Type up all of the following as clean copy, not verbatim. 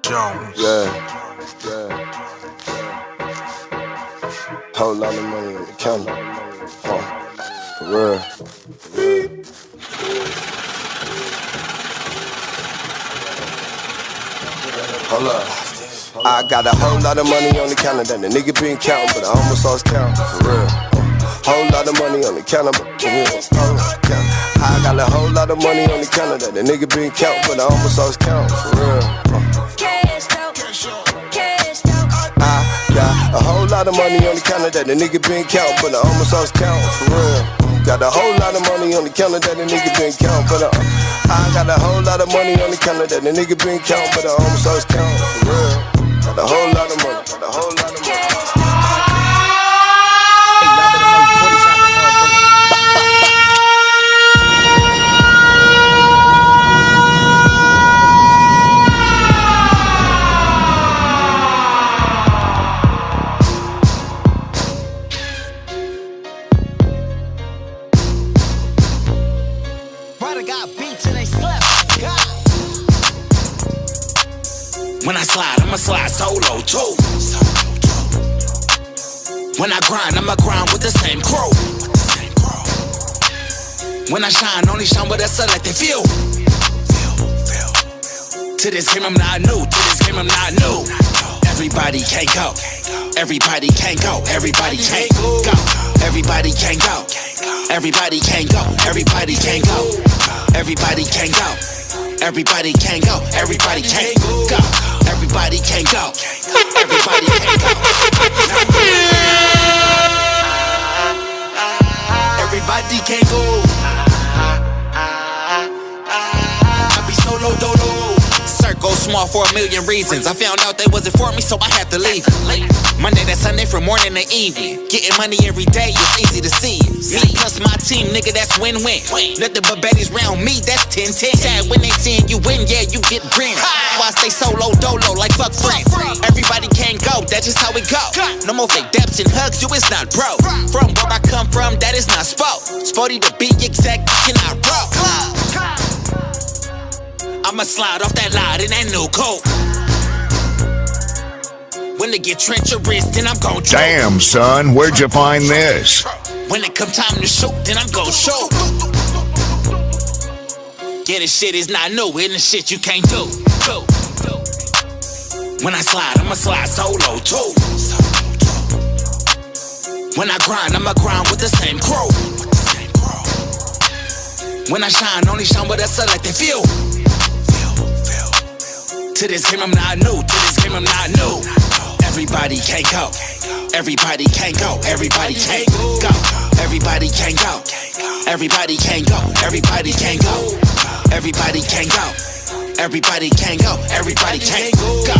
Jones. Yeah. Whole lot of money on the counter. For real. Hold up. I got a whole lot of money on the counter that the nigga been counting, but I almost lost count. For real. Whole lot of money on the counter, but I got a whole lot of money on the counter that the nigga been counting, but I almost lost count. For real. I got a whole lot of money on the counter that the nigga been counting, but I almost lost count. For real. Got a whole lot of money on the counter that the nigga been counting, but I got a whole lot of money on the counter that the nigga been counting, but I almost lost count. For real. Got a whole lot of money. Got a whole lot of money. When I slide, I'ma slide solo too. When I grind, I'ma grind with the same crew. When I shine, only shine with a selected few. To this game I'm not new, to this game I'm not new. Everybody can't go, everybody can't go, everybody can't go. Everybody can't go, everybody can't go, everybody can't go. Everybody can't go, everybody can't go, everybody can't go. Everybody can't go, everybody can't go. Everybody can't go. I be solo dolo. Circle small for a million reasons. I found out they wasn't for me, so I had to leave. Monday to Sunday from morning to evening. Getting money every day, it's easy to see. Me plus my team, nigga, that's win-win. Nothing but baddies round me, that's 10-10. Sad when they seeing you win, yeah, you get green. Why I stay solo dolo like fuck friends. Everybody can't go, that's just how it go. No more fake daps and hugs, you is not bro. From where I come from, that is not spoke. Sporty to be exact, you cannot roll. I'ma slide off that line in that new coat. When they get trench your wrist, then I'm gon' choke. Damn, son, where'd you find this? When it come time to shoot, then I'm gon' shoot. Yeah, this shit is not new, and the shit you can't do. When I slide, I'ma slide solo too. When I grind, I'ma grind with the same crew. When I shine, only shine with a selected few. To this game I'm not new, to this game I'm not new. Everybody can't go, everybody can't go, everybody can't go. Everybody can't go, everybody can't go, everybody can't go. Everybody can't go, everybody can't go, everybody can't go.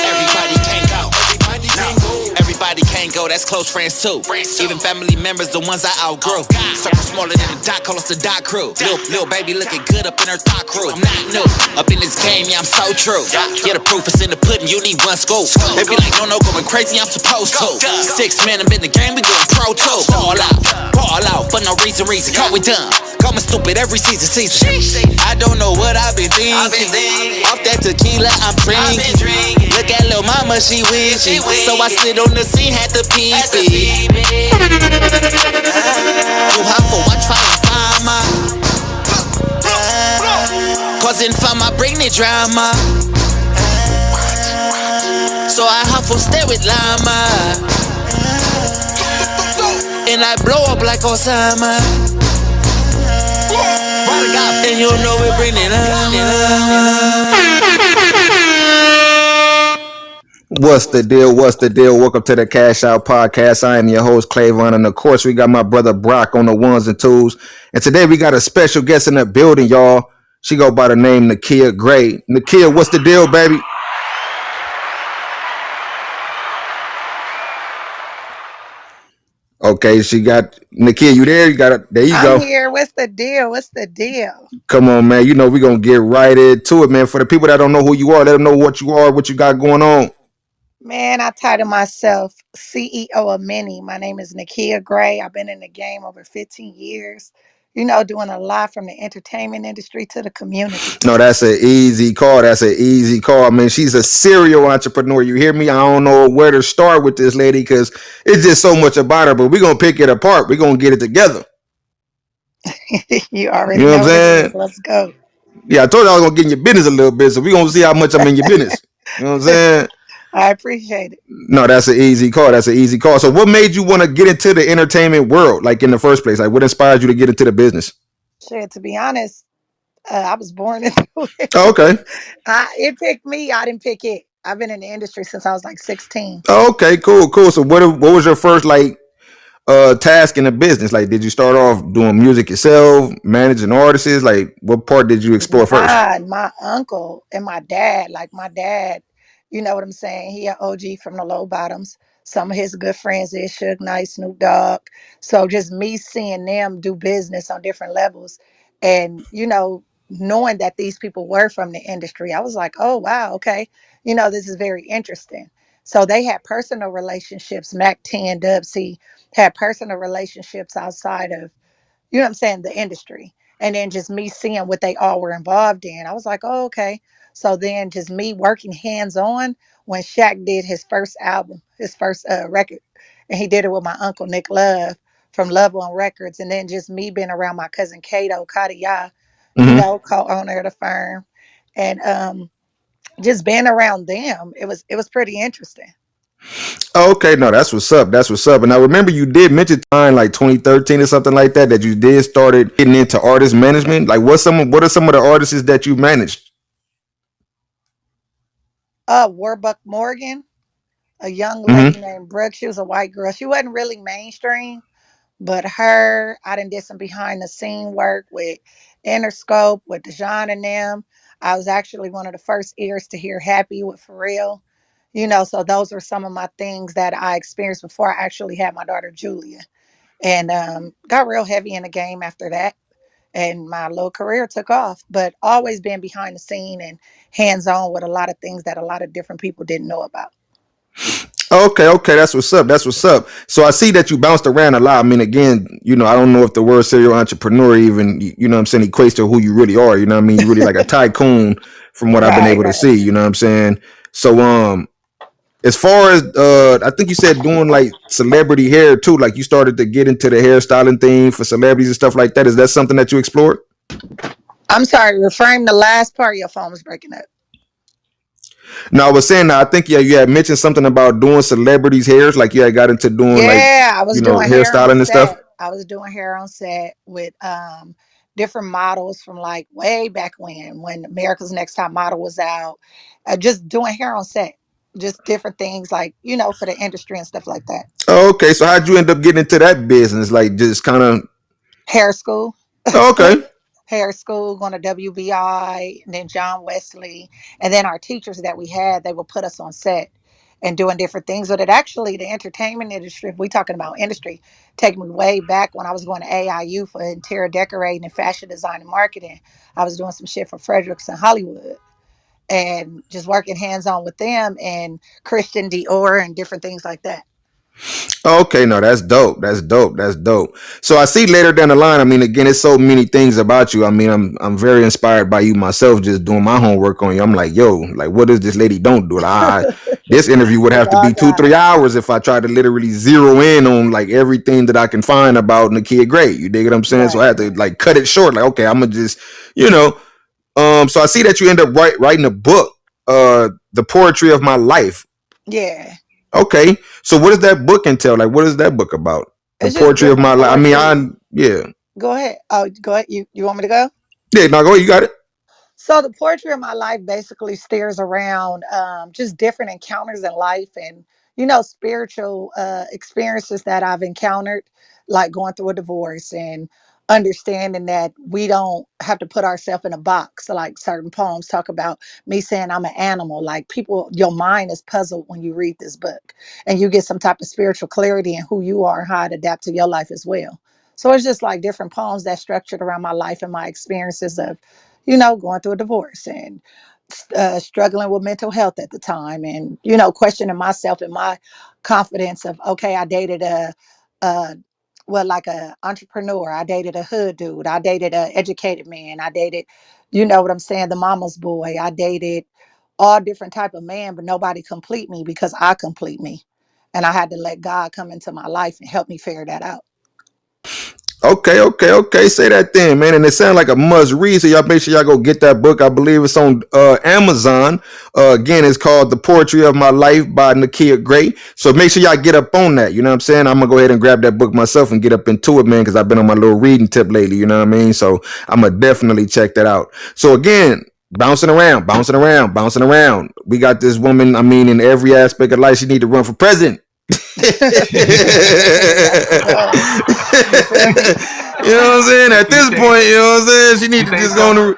Everybody can't go, everybody can't go. Everybody can't go, that's close friends too. Even family members, the ones I outgrew. Circle smaller than the dot, call us the dot crew. Lil baby looking good up in her thought crew. I'm not new, up in this game, yeah, I'm so true. Yeah, the proof is in the pudding, you need one scoop. They be like, no, going crazy, I'm supposed to. 6 men, I'm in the game, we going pro too. Ball out, for no reason, call we done. Call me stupid every season. I don't know what I've been thinking. Off that tequila, I'm drinking. Look at lil' mama, she witchy. So I slid on the scene, had to pee. Too hot for watch fire fama. Cause in fama bring the drama. So I huffle stay with llama. And I blow up like Osama. And you know we bring it up. What's the deal? What's the deal? Welcome to the Cash Out Podcast. I am your host, Clavon, and of course, we got my brother Brock on the ones and twos. And today we got a special guest in the building, y'all. She go by the name Nakia Gray. Nakia, what's the deal, baby? Okay, she got Nakia. You there? You got it. There you go. I'm here. What's the deal? What's the deal? Come on, man. You know we gonna get right into it, man. For the people that don't know who you are, let them know what you are, what you got going on. Man, I title myself CEO of Many. My name is Nakia Gray. I've been in the game over 15 years. doing a lot from the entertainment industry to the community. No, that's an easy call. That's an easy call. I mean, she's a serial entrepreneur. You hear me? I don't know where to start with this lady because it's just so much about her, but we're going to pick it apart. We're going to get it together. You You already know what I'm know what it is. saying? Let's go. Yeah, I told you I was going to get in your business a little bit, so we're going to see how much I'm in your business. You know what I'm saying? I appreciate it. No, that's an easy call. That's an easy call. So what made you want to get into the entertainment world, like in the first place? Like what inspired you to get into the business? Shit, to be honest, I was born into it. Oh, okay. It picked me. I didn't pick it. I've been in the industry since I was like 16. Oh, okay, cool, cool. So what was your first like task in the business? Like did you start off doing music yourself, managing artists? Like what part did you explore first? Nah, my uncle and my dad, like my dad, you know what I'm saying? He an OG from the low bottoms. Some of his good friends is Suge Knight, Snoop Dogg. So just me seeing them do business on different levels and, knowing that these people were from the industry, I was like, oh, wow, okay. This is very interesting. So they had personal relationships. Mac 10, Dub C had personal relationships outside of what I'm saying, the industry. And then just me seeing what they all were involved in. I was like, oh, okay. So then just me working hands on when Shaq did his first album, his first record, and he did it with my uncle Nick Love from Love on Records. And then just me being around my cousin Kato Kadia, Mm-hmm. co-owner of the firm. And just being around them, it was pretty interesting. Okay, no, that's what's up. That's what's up. And I remember you did mention time like 2013 or something like that you did started getting into artist management. Like what are some of the artists that you managed? Warbuck Morgan, a young lady Mm-hmm. named Brooke. She was a white girl. She wasn't really mainstream. But her, I done did some behind the scene work with Interscope, with Dejan and them. I was actually one of the first ears to hear Happy with Pharrell. So those were some of my things that I experienced before I actually had my daughter Julia. And got real heavy in the game after that. And my little career took off, but always been behind the scene and hands on with a lot of things that a lot of different people didn't know about. Okay, okay, that's what's up. That's what's up. So I see that you bounced around a lot. I mean, again, I don't know if the word serial entrepreneur even, what I'm saying, equates to who you really are. You know what I mean? You're really like a tycoon from what I've been Right, able to right. see. You know what I'm saying? So, as far as I think you said doing like celebrity hair too, like you started to get into the hairstyling thing for celebrities and stuff like that. Is that something that you explored? I'm sorry, reframe the last part. Your phone was breaking up. No, I was saying that I think yeah, you had mentioned something about doing celebrities' hairs, like you had got into doing like Yeah, I was doing hair on hairstyling and stuff. set. I was doing hair on set with different models from like way back when America's Next Top Model was out. Just doing hair on set. Just different things like, for the industry and stuff like that. Okay, so how'd you end up getting into that business? Like just kind of Hair school. okay. Hair school, going to WBI, and then John Wesley. And then our teachers that we had, they would put us on set and doing different things. But it actually, the entertainment industry, if we're talking about industry, take me way back when I was going to AIU for interior decorating and fashion design and marketing. I was doing some shit for Fredericks and Hollywood and just working hands on with them and Christian Dior and different things like that. Okay, no, that's dope. That's dope. That's dope. So I see later down the line. I mean, again, it's so many things about you. I mean, I'm very inspired by you myself. Just doing my homework on you. I'm like, yo, like, what does this lady don't do? This interview would have to Oh, be two, God. 3 hours if I try to literally zero in on like everything that I can find about Nakia Gray. You dig what I'm saying? So I Right. had to like cut it short. Like, okay, I'm gonna just, you know. So I see that you end up writing a book, the poetry of my life. Yeah. Okay, so what does that book entail? Like, what is that book about? The It's just poetry of my different life. I mean, poetry. yeah, Go ahead. Oh, go ahead. You want me to go? yeah. No, go ahead, you got it. So the poetry of my life basically steers around just different encounters in life and spiritual experiences that I've encountered, like going through a divorce and understanding that we don't have to put ourselves in a box. So like certain poems talk about me saying I'm an animal. Like people, your mind is puzzled when you read this book, and you get some type of spiritual clarity in who you are and how it adapt to your life as well. So it's just like different poems that structured around my life and my experiences of going through a divorce and struggling with mental health at the time and, questioning myself and my confidence of, okay, I dated a well, like a entrepreneur. I dated a hood dude. I dated a educated man. I dated, you know what I'm saying, the mama's boy. I dated all different type of man, but nobody complete me because I complete me. And I had to let God come into my life and help me figure that out. Okay. Say that then, man. And it sounds like a must read. So y'all make sure y'all go get that book. I believe it's on Amazon. Again, it's called The Poetry of My Life by Nakia Gray. So make sure y'all get up on that. You know what I'm saying? I'm gonna go ahead and grab that book myself and get up into it, man, because I've been on my little reading tip lately. You know what I mean? So I'm gonna definitely check that out. So again, bouncing around. We got this woman. I mean, in every aspect of life, she need to run for president. You Feel me? know what I'm saying? At this point, you know what I'm saying? She need to just go on the,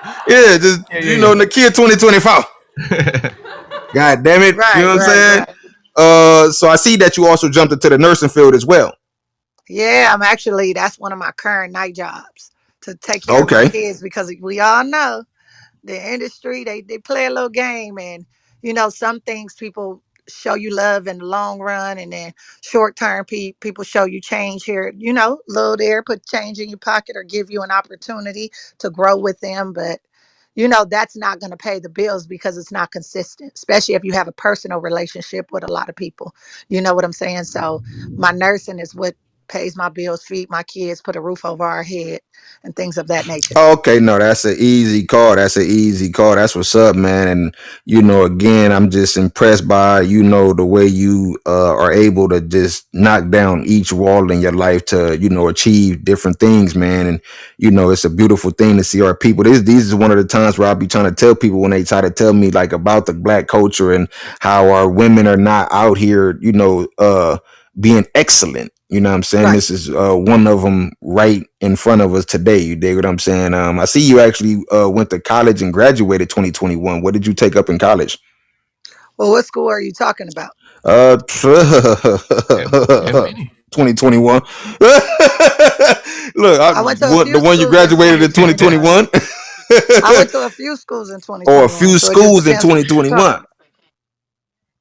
just Nakia 2024. God damn it. You know what I'm saying? Right. So I see that you also jumped into the nursing field as well. Yeah, that's one of my current night jobs, to take care of my Okay. kids, because we all know the industry, they play a little game. And some things people show you love in the long run, and then short term people show you change here, little there, put change in your pocket or give you an opportunity to grow with them. But that's not going to pay the bills because it's not consistent, especially if you have a personal relationship with a lot of people. You know what I'm saying? So my nursing is what pays my bills, feed my kids, put a roof over our head, and things of that nature. Okay, no, that's an easy call. That's what's up, man. And again, I'm just impressed by the way you are able to just knock down each wall in your life to achieve different things, man. And it's a beautiful thing to see our people. These is one of the times where I'll be trying to tell people when they try to tell me like about the black culture and how our women are not out here, being excellent. You know what I'm saying? Right. This is one of them right in front of us today. You dig what I'm saying? I see you actually went to college and graduated 2021. What did you take up in college? Well, what school are you talking about? 2021. Look, I went to a the few one you schools in graduated in 2021. 2021. I went to a few schools in Or a 2021, few so it just schools in depends what you're talking 2021. about.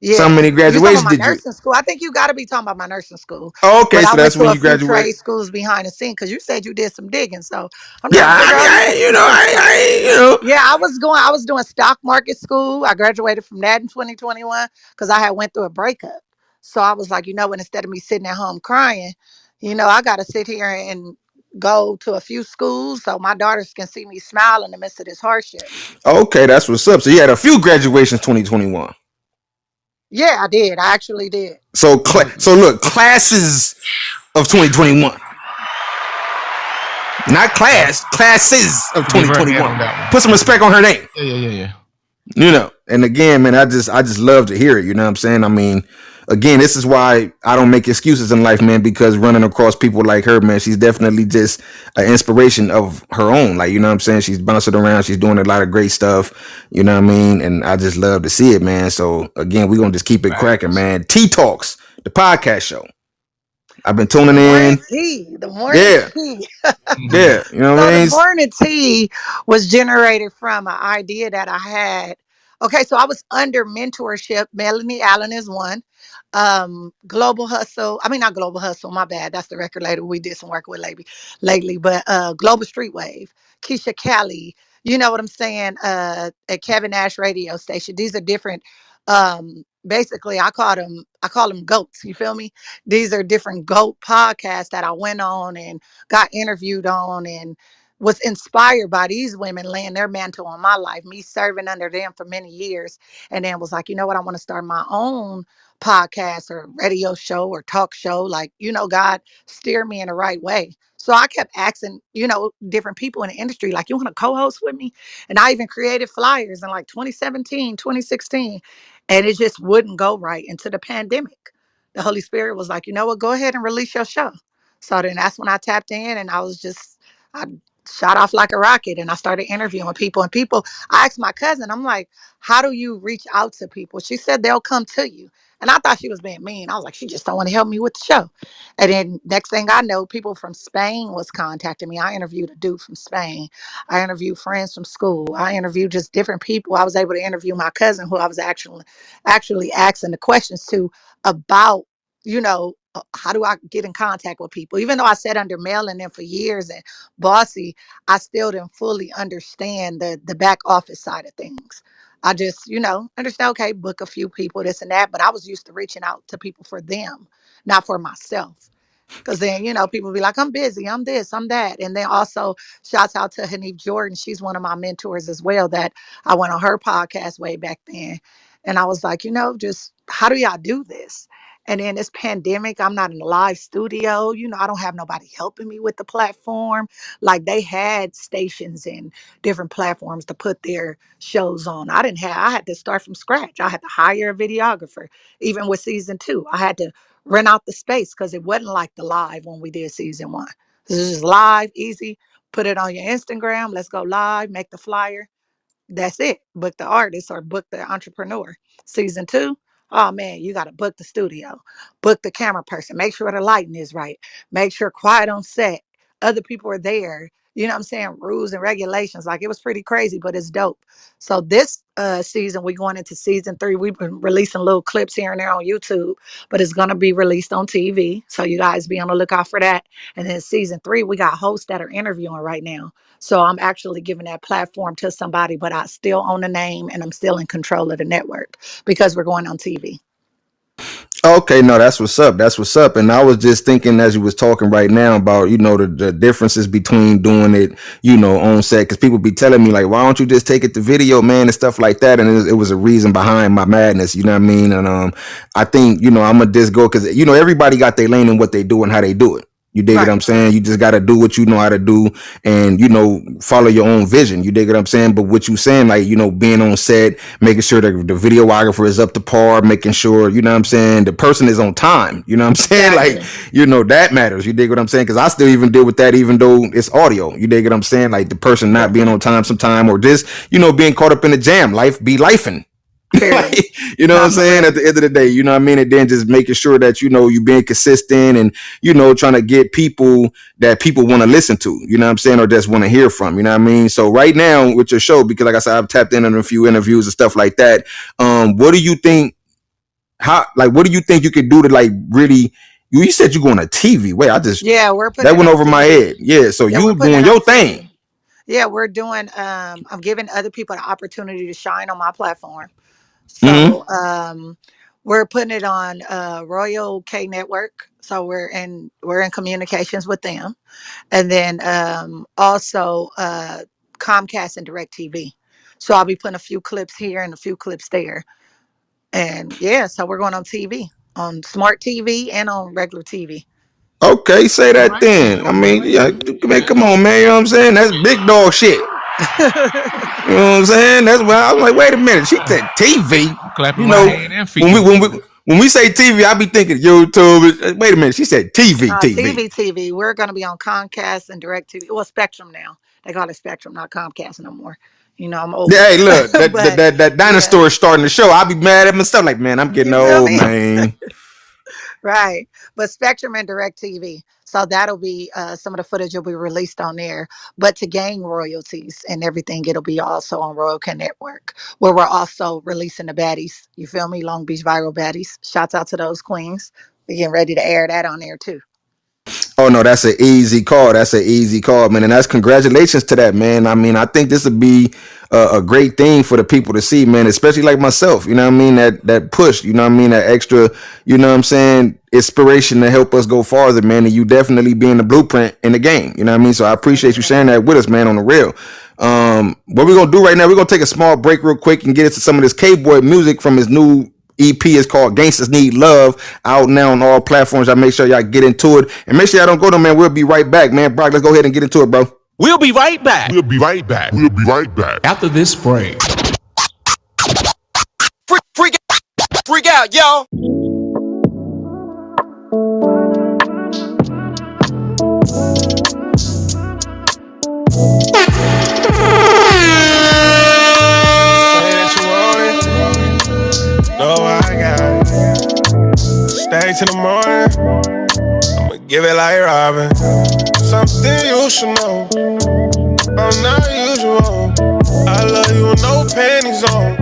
So Yeah, many if you're talking about graduations my did you? nursing school, I think you got to be talking about my nursing school. Oh, okay, But I so went that's to when a you few graduated. trade schools behind the scene, because you said you did some digging. So I'm Yeah, trying to I figure mean, out. Yeah, I was going. I was doing stock market school. I graduated from that in 2021 because I had went through a breakup. So I was like, and instead of me sitting at home crying, I got to sit here and go to a few schools so my daughters can see me smile in the midst of this hardship. Okay, that's what's up. So you had a few graduations 2021. Yeah, I did. I actually did. So look, classes of 2021. Not classes of Give her a hand 2021. on that one. Put some respect on her name. Yeah. And again, man, I just love to hear it. You know what I'm saying? I mean, again, this is why I don't make excuses in life, man, because running across people like her, man, she's definitely just an inspiration of her own. Like, you know what I'm saying? She's bouncing around. She's doing a lot of great stuff. You know what I mean? And I just love to see it, man. So again, we're going to just keep it cracking, man. Tea Talks, the podcast show. I've been tuning The morning in. tea. The morning Yeah. tea. Yeah. You know what So I the mean? morning tea was generated from an idea that I had. Okay, so I was under mentorship. Melanie Allen is one. Global Hustle. I mean, not Global Hustle. My bad. That's the record label we did some work with lately. But Global Street Wave, Keisha Kelly. You know what I'm saying? At Kevin Nash radio station. These are different. Basically, I call them goats. You feel me? These are different goat podcasts that I went on and got interviewed on, and was inspired by these women laying their mantle on my life, me serving under them for many years. And then was like, you know what? I want to start my own podcast or radio show or talk show. Like, God steer me in the right way. So I kept asking, different people in the industry, like, you want to co-host with me? And I even created flyers in like 2017, 2016, and it just wouldn't go right into the pandemic. The Holy Spirit was like, you know what, go ahead and release your show. So then that's when I tapped in, and I shot off like a rocket, and I started interviewing people. And people, I asked my cousin, I'm like, how do you reach out to people? She said they'll come to you. And I thought she was being mean. I was like, she just don't want to help me with the show. And then next thing I know, people from Spain was contacting me. I interviewed a dude from Spain. I interviewed friends from school. I interviewed just different people. I was able to interview my cousin, who I was actually asking the questions to about, how do I get in contact with people? Even though I sat under Mel and them for years and Bossy, I still didn't fully understand the back office side of things. I just, understand, okay, book a few people, this and that. But I was used to reaching out to people for them, not for myself. Because then, people be like, I'm busy, I'm this, I'm that. And then also, shouts out to Hanif Jordan. She's one of my mentors as well, that I went on her podcast way back then. And I was like, just how do y'all do this? And then this pandemic, I'm not in a live studio. I don't have nobody helping me with the platform. Like they had stations and different platforms to put their shows on. I had to start from scratch. I had to hire a videographer. Even with season 2, I had to rent out the space because it wasn't like the live when we did season 1. This is just live, easy. Put it on your Instagram. Let's go live, make the flyer. That's it. Book the artist or book the entrepreneur. Season 2, oh man, you got to book the studio, book the camera person, make sure the lighting is right, make sure quiet on set, other people are there. You know what I'm saying? Rules and regulations. Like it was pretty crazy, but it's dope. So this season, we're going into season 3. We've been releasing little clips here and there on YouTube, but it's going to be released on TV. So you guys be on the lookout for that. And then season 3, we got hosts that are interviewing right now. So I'm actually giving that platform to somebody, but I still own the name and I'm still in control of the network because we're going on TV. Okay, no, that's what's up. That's what's up. And I was just thinking as you was talking right now about, the differences between doing it, on set. Because people be telling me like, why don't you just take it to video, man, and stuff like that. And it was a reason behind my madness. You know what I mean? And I think, I'm gonna just go because everybody got their lane in what they do and how they do it. You dig what I'm saying? You just got to do what you know how to do and, follow your own vision. You dig what I'm saying? But what you saying, like, being on set, making sure that the videographer is up to par, making sure, the person is on time. You know what I'm saying? Exactly. Like, that matters. You dig what I'm saying? Because I still even deal with that even though it's audio. You dig what I'm saying? Like the person not being on time sometime or just, being caught up in the jam. Life be lifing. Like, what I'm saying? At the end of the day, you know what I mean? And then just making sure that, you being consistent and, trying to get people that people want to listen to, you know what I'm saying? Or just want to hear from, you know what I mean? So right now with your show, because like I said, I've tapped in on a few interviews and stuff like that. What do you think, what do you think you could do to like really, you said you're going to TV. Wait, we're putting that went over my head. Yeah. So you doing your thing. Yeah, we're doing, I'm giving other people the opportunity to shine on my platform. So we're putting it on Royal K Network. So we're in communications with them. And then also Comcast and DirecTV. So I'll be putting a few clips here and a few clips there. And so we're going on TV, on smart TV and on regular TV. Okay, say that then. I mean, man, come on, man. You know what I'm saying? That's big dog shit. You know what I'm saying? That's why I was like, wait a minute. She said TV. Clapping my hand and feet. When we say TV, I be thinking YouTube. Wait a minute. She said TV. TV. We're going to be on Comcast and DirecTV. Well, Spectrum now. They call it Spectrum, not Comcast no more. I'm old. Hey, look, that dinosaur is starting to show. I'll be mad at myself. Like, man, I'm getting old, man. Right. But Spectrum and DirecTV. So that'll be some of the footage will be released on there. But to gain royalties and everything, it'll be also on Royal K Network, where we're also releasing the baddies. You feel me? Long Beach Viral Baddies. Shouts out to those queens. We're getting ready to air that on there too. Oh no, that's an easy call. That's an easy call, man. And that's congratulations to that, man. I mean, I think this would be a great thing for the people to see, man, especially like myself, you know what I mean? That push, you know what I mean? That extra, you know what I'm saying? Inspiration to help us go farther, man. And you definitely being the blueprint in the game, you know what I mean? So I appreciate you sharing that with us, man, on the real. What we're going to do right now, we're going to take a small break real quick and get into some of this K-Boy music from his new EP. Is called Gangsters Need Love, out now on all platforms. I make sure y'all get into it and make sure y'all don't go to, man. We'll be right back, man. Brock, let's go ahead and get into it, bro. We'll be right back. We'll be right back. We'll be right back. After this break. Freak out, y'all. Stay till the morning, I'ma give it like Robin. Something you should know, I'm not usual. I love you with no panties on.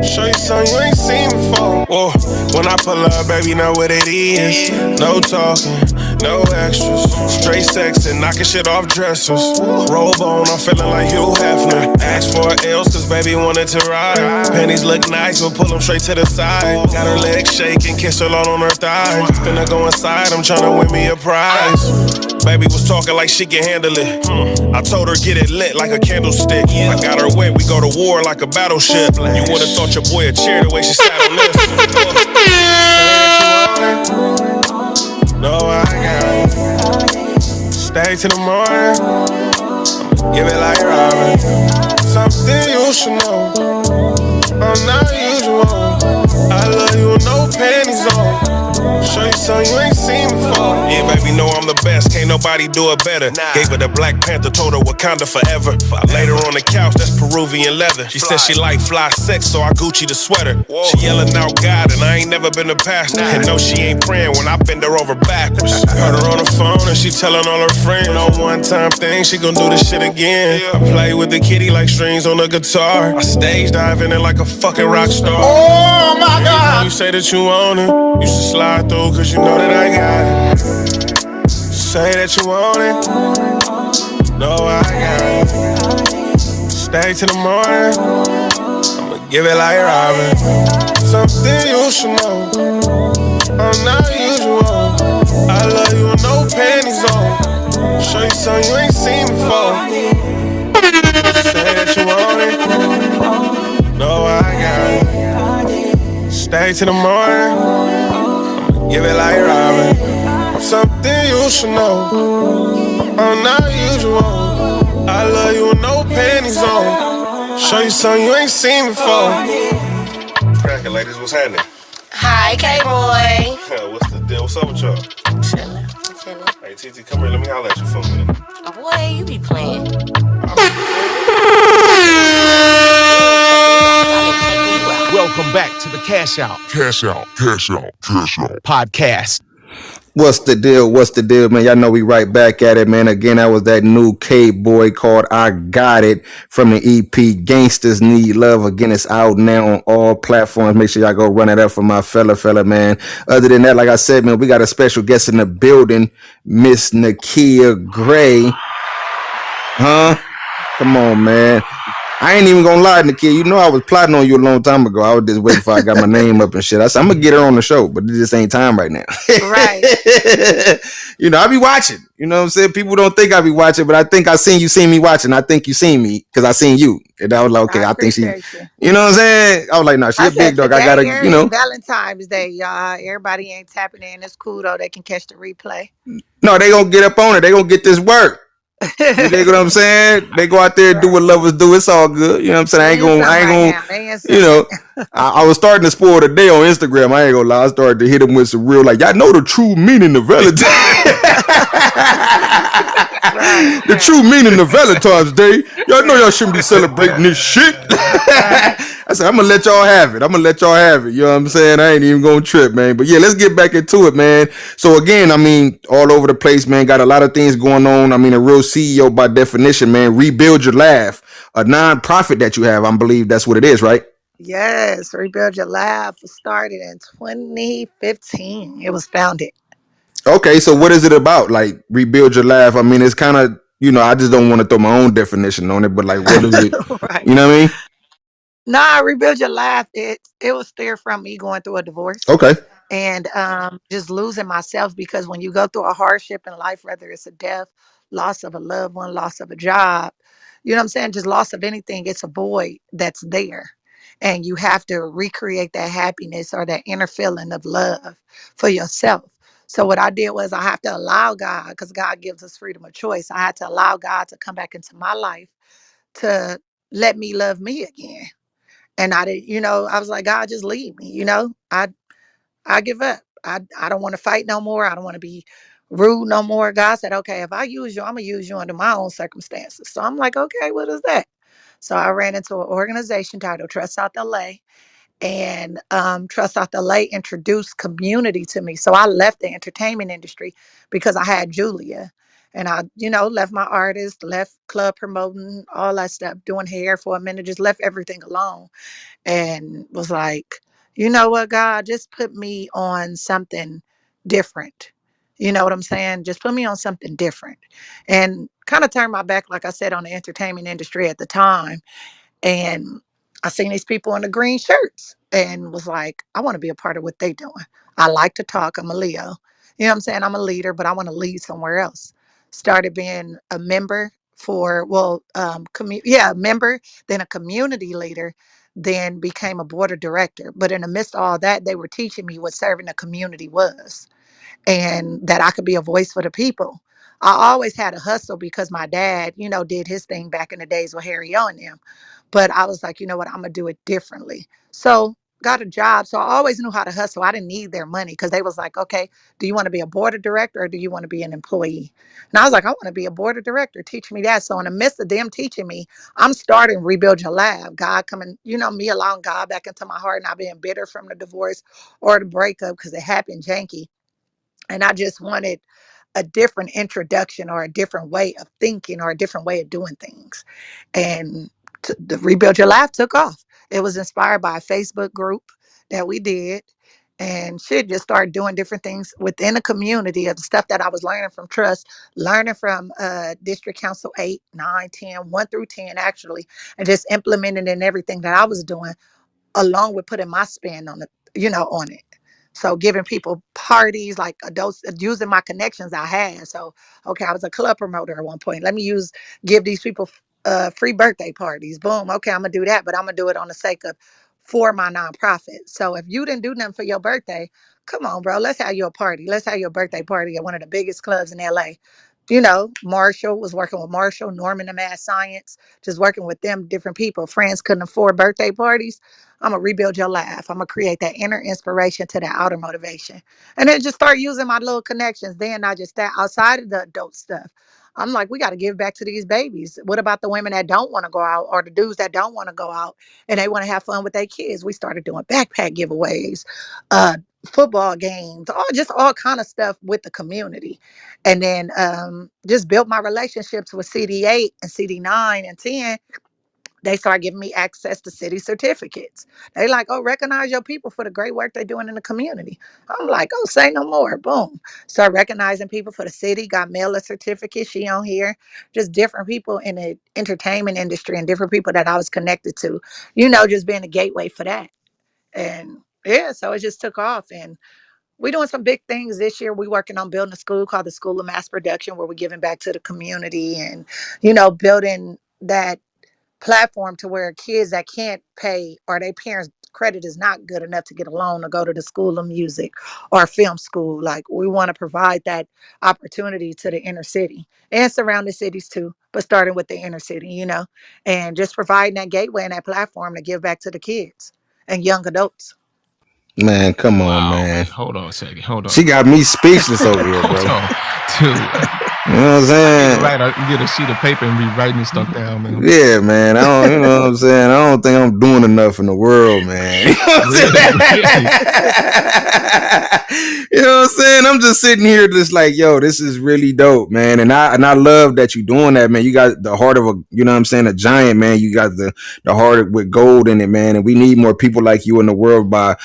Show you something you ain't seen before. Whoa. When I pull up, baby, know what it is. No talking, no extras. Straight sex and knocking shit off dressers. Robe on, I'm feeling like Hugh Hefner. Asked for L's cause baby wanted to ride. Pennies look nice, we'll pull them straight to the side. Got her legs shaking, kiss her lot on her thighs. Finna go inside, I'm tryna win me a prize. Baby was talking like she can handle it. I told her get it lit like a candlestick. I got her wet, we go to war like a battleship. You would've thought your boy a chair the way she sat on this. No, I got it. Stay till the morning. Give it like Robin. Something you should know. I'm not usual. I love you with no panties on. Show you something you ain't seen before. Yeah, baby, know I'm the best. Can't nobody do it better. Gave her the Black Panther, told her Wakanda forever. I laid her on the couch, that's Peruvian leather. She said she like fly sex, so I Gucci the sweater. She yelling out God, and I ain't never been a pastor. And no, she ain't praying when I bend her over backwards. Heard her on the phone, and she telling all her friends. No one-time thing, she gon' do this shit again. I play with the kitty like strings on a guitar. I stage dive in it like a fucking rock star. Oh my God! You say that you want it, you should slide through, cause you know that I got it. Say that you want it, no, I got it. Stay till the morning, I'ma give it like Robin. Something you should know, I'm not usual. I love you with no panties on. Show you something you ain't seen before. Say that you want it, no, I got it. Stay till the morning, I'ma give it like Robin. Something you should know, I'm not usual. I love you with no panties on. Show you something you ain't seen before. Crackin' ladies, what's happening? Hi, K-Boy. What's the deal? What's up with y'all? Chillin'. Hey, TT, come here. Let me holler at you for a minute. Boy, you be playing. Welcome back to the Cash Out Cash out, cash out, cash out. podcast. What's the deal? What's the deal, man? Y'all know we right back at it, man. Again, that was that new K-Boy called I Got It from the EP Gangsters Need Love. Again, it's out now on all platforms. Make sure y'all go run it up for my fella, man. Other than that, like I said, man, we got a special guest in the building, Miss Nakia Gray. Huh? Come on, man. I ain't even gonna lie, Nakia. You know I was plotting on you a long time ago. I was just waiting for I got my name up and shit. I said, I'm gonna get her on the show, but it just ain't time right now. Right. You know, I be watching. You know what I'm saying? People don't think I be watching, but I think I seen me watching. I think you seen me because I seen you. And I was like, okay, I think she, you know what I'm saying? I was like, no, she a big dog. I gotta, you know. Valentine's Day, y'all. Everybody ain't tapping in. It's cool though. They can catch the replay. No, they gonna get up on it. They gonna get this work. You dig what I'm saying? They go out there and do what lovers do. It's all good. You know what I'm saying? I ain't gonna, you know, I was starting to spoil the day on Instagram. I ain't gonna lie. I started to hit them with some real, like, y'all know the true meaning of Valentine's. The true meaning of Valentine's Day. Y'all know y'all shouldn't be celebrating this shit. I said, I'm gonna let y'all have it. You know what I'm saying? I ain't even gonna trip, man. But yeah, let's get back into it, man. So again, I mean, all over the place, man. Got a lot of things going on. I mean, a real CEO by definition, man. Rebuild Your Laugh, a non-profit that you have. I believe that's what it is, right? Yes, Rebuild Your Laugh started in 2015. It was founded. Okay, so what is it about? Like, Rebuild Your Laugh. I mean, it's kind of, you know, I just don't want to throw my own definition on it, but like, what is it? Right. You know what I mean? Nah, Rebuild Your Laugh. It was there from me going through a divorce. Okay. And just losing myself, because when you go through a hardship in life, whether it's a death, loss of a loved one, loss of a job, you know what I'm saying? Just loss of anything, it's a void that's there. And you have to recreate that happiness or that inner feeling of love for yourself. So what I did was I have to allow God, because God gives us freedom of choice. I had to allow God to come back into my life to let me love me again. And I did, you know, I was like, God, just leave me, you know, I give up. I don't want to fight no more. I don't want to be rude no more. God said, okay, if I use you, I'm going to use you under my own circumstances. So I'm like, okay, what is that? So I ran into an organization titled Trust South LA. And Trust South LA introduced community to me. So I left the entertainment industry because I had Julia. And I, left my artist, left club promoting, all that stuff, doing hair for a minute, just left everything alone and was like, you know what, God, just put me on something different. You know what I'm saying? Just put me on something different. And kind of turned my back, like I said, on the entertainment industry at the time. And I seen these people in the green shirts and was like, I want to be a part of what they doing. I like to talk. I'm a Leo. You know what I'm saying? I'm a leader, but I want to lead somewhere else. Started being a member for, a member, then a community leader, then became a board of director. But in the midst of all that, they were teaching me what serving the community was and that I could be a voice for the people. I always had a hustle because my dad, did his thing back in the days with Harry O and them. But I was like, you know what, I'm gonna do it differently. So got a job. So I always knew how to hustle. I didn't need their money because they was like, okay, do you want to be a board of director or do you want to be an employee? And I was like, I want to be a board of director. Teach me that. So in the midst of them teaching me, I'm starting Rebuild Your Lab. God coming, me allowing God back into my heart, not being bitter from the divorce or the breakup because it happened janky. And I just wanted a different introduction or a different way of thinking or a different way of doing things. And the Rebuild Your Life took off. It was inspired by a Facebook group that we did. And shit just started doing different things within the community of the stuff that I was learning from Trust, learning from District Council 8, 9, 10, 1 through 10, actually, and just implementing in everything that I was doing along with putting my spin on on it. So giving people parties like adults, using my connections I had. So okay, I was a club promoter at one point. Let me give these people free birthday parties. Boom. Okay, I'm gonna do that, but I'm gonna do it on the sake of for my nonprofit. So if you didn't do nothing for your birthday, come on, bro. Let's have your party. Let's have your birthday party at one of the biggest clubs in LA. Marshall was working with Marshall, Norman the Mad Science, just working with them, different people. Friends couldn't afford birthday parties. I'm gonna rebuild your life. I'm gonna create that inner inspiration to that outer motivation. And then just start using my little connections. Then not just that, outside of the adult stuff. I'm like, we got to give back to these babies. What about the women that don't want to go out or the dudes that don't want to go out and they want to have fun with their kids? We started doing backpack giveaways, uh, football games, all kind of stuff with the community. And then just built my relationships with CD8 and CD9 and 10. They start giving me access to city certificates. They like, oh, recognize your people for the great work they're doing in the community. I'm like, oh, say no more. Boom. Start recognizing people for the city. Got mail a certificate. She on here. Just different people in the entertainment industry and different people that I was connected to. Just being a gateway for that. And yeah, so it just took off. And we're doing some big things this year. We're working on building a school called the School of Mass Production, where we're giving back to the community and, building that platform to where kids that can't pay or their parents credit is not good enough to get a loan to go to the school of music or film school. Like we want to provide that opportunity to the inner city and surrounding cities too, but starting with the inner city, and just providing that gateway and that platform to give back to the kids and young adults. Man, come on, Wow, man. man. Hold on a second. Hold on. She got me speechless over here, Hold bro. on. Dude. You know what I'm saying? I get a sheet of paper and be writing this stuff down, man. Yeah, man. I don't, you know what I'm saying? I don't think I'm doing enough in the world, man. You know what I'm saying? I'm just sitting here just like, yo, this is really dope, man. And I love that you're doing that, man. You got the heart of a, you know what I'm saying, a giant, man. You got the heart with gold in it, man. And we need more people like you in the world by,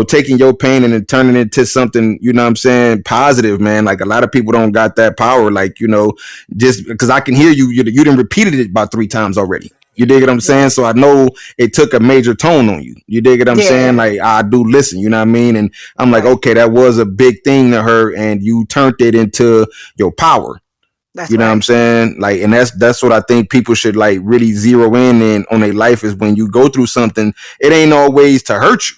taking your pain and then turning it into something, you know what I'm saying, positive, man. Like a lot of people don't got that power, like, just because I can hear you didn't repeated it about 3 times already. You dig what I'm saying? So I know it took a major tone on you. You dig what I'm saying? Like I do listen, you know what I mean? And I'm like, okay, that was a big thing to her and you turned it into your power. That's you know what I'm saying? Like, and that's what I think people should like really zero in on their life is when you go through something, it ain't always to hurt you.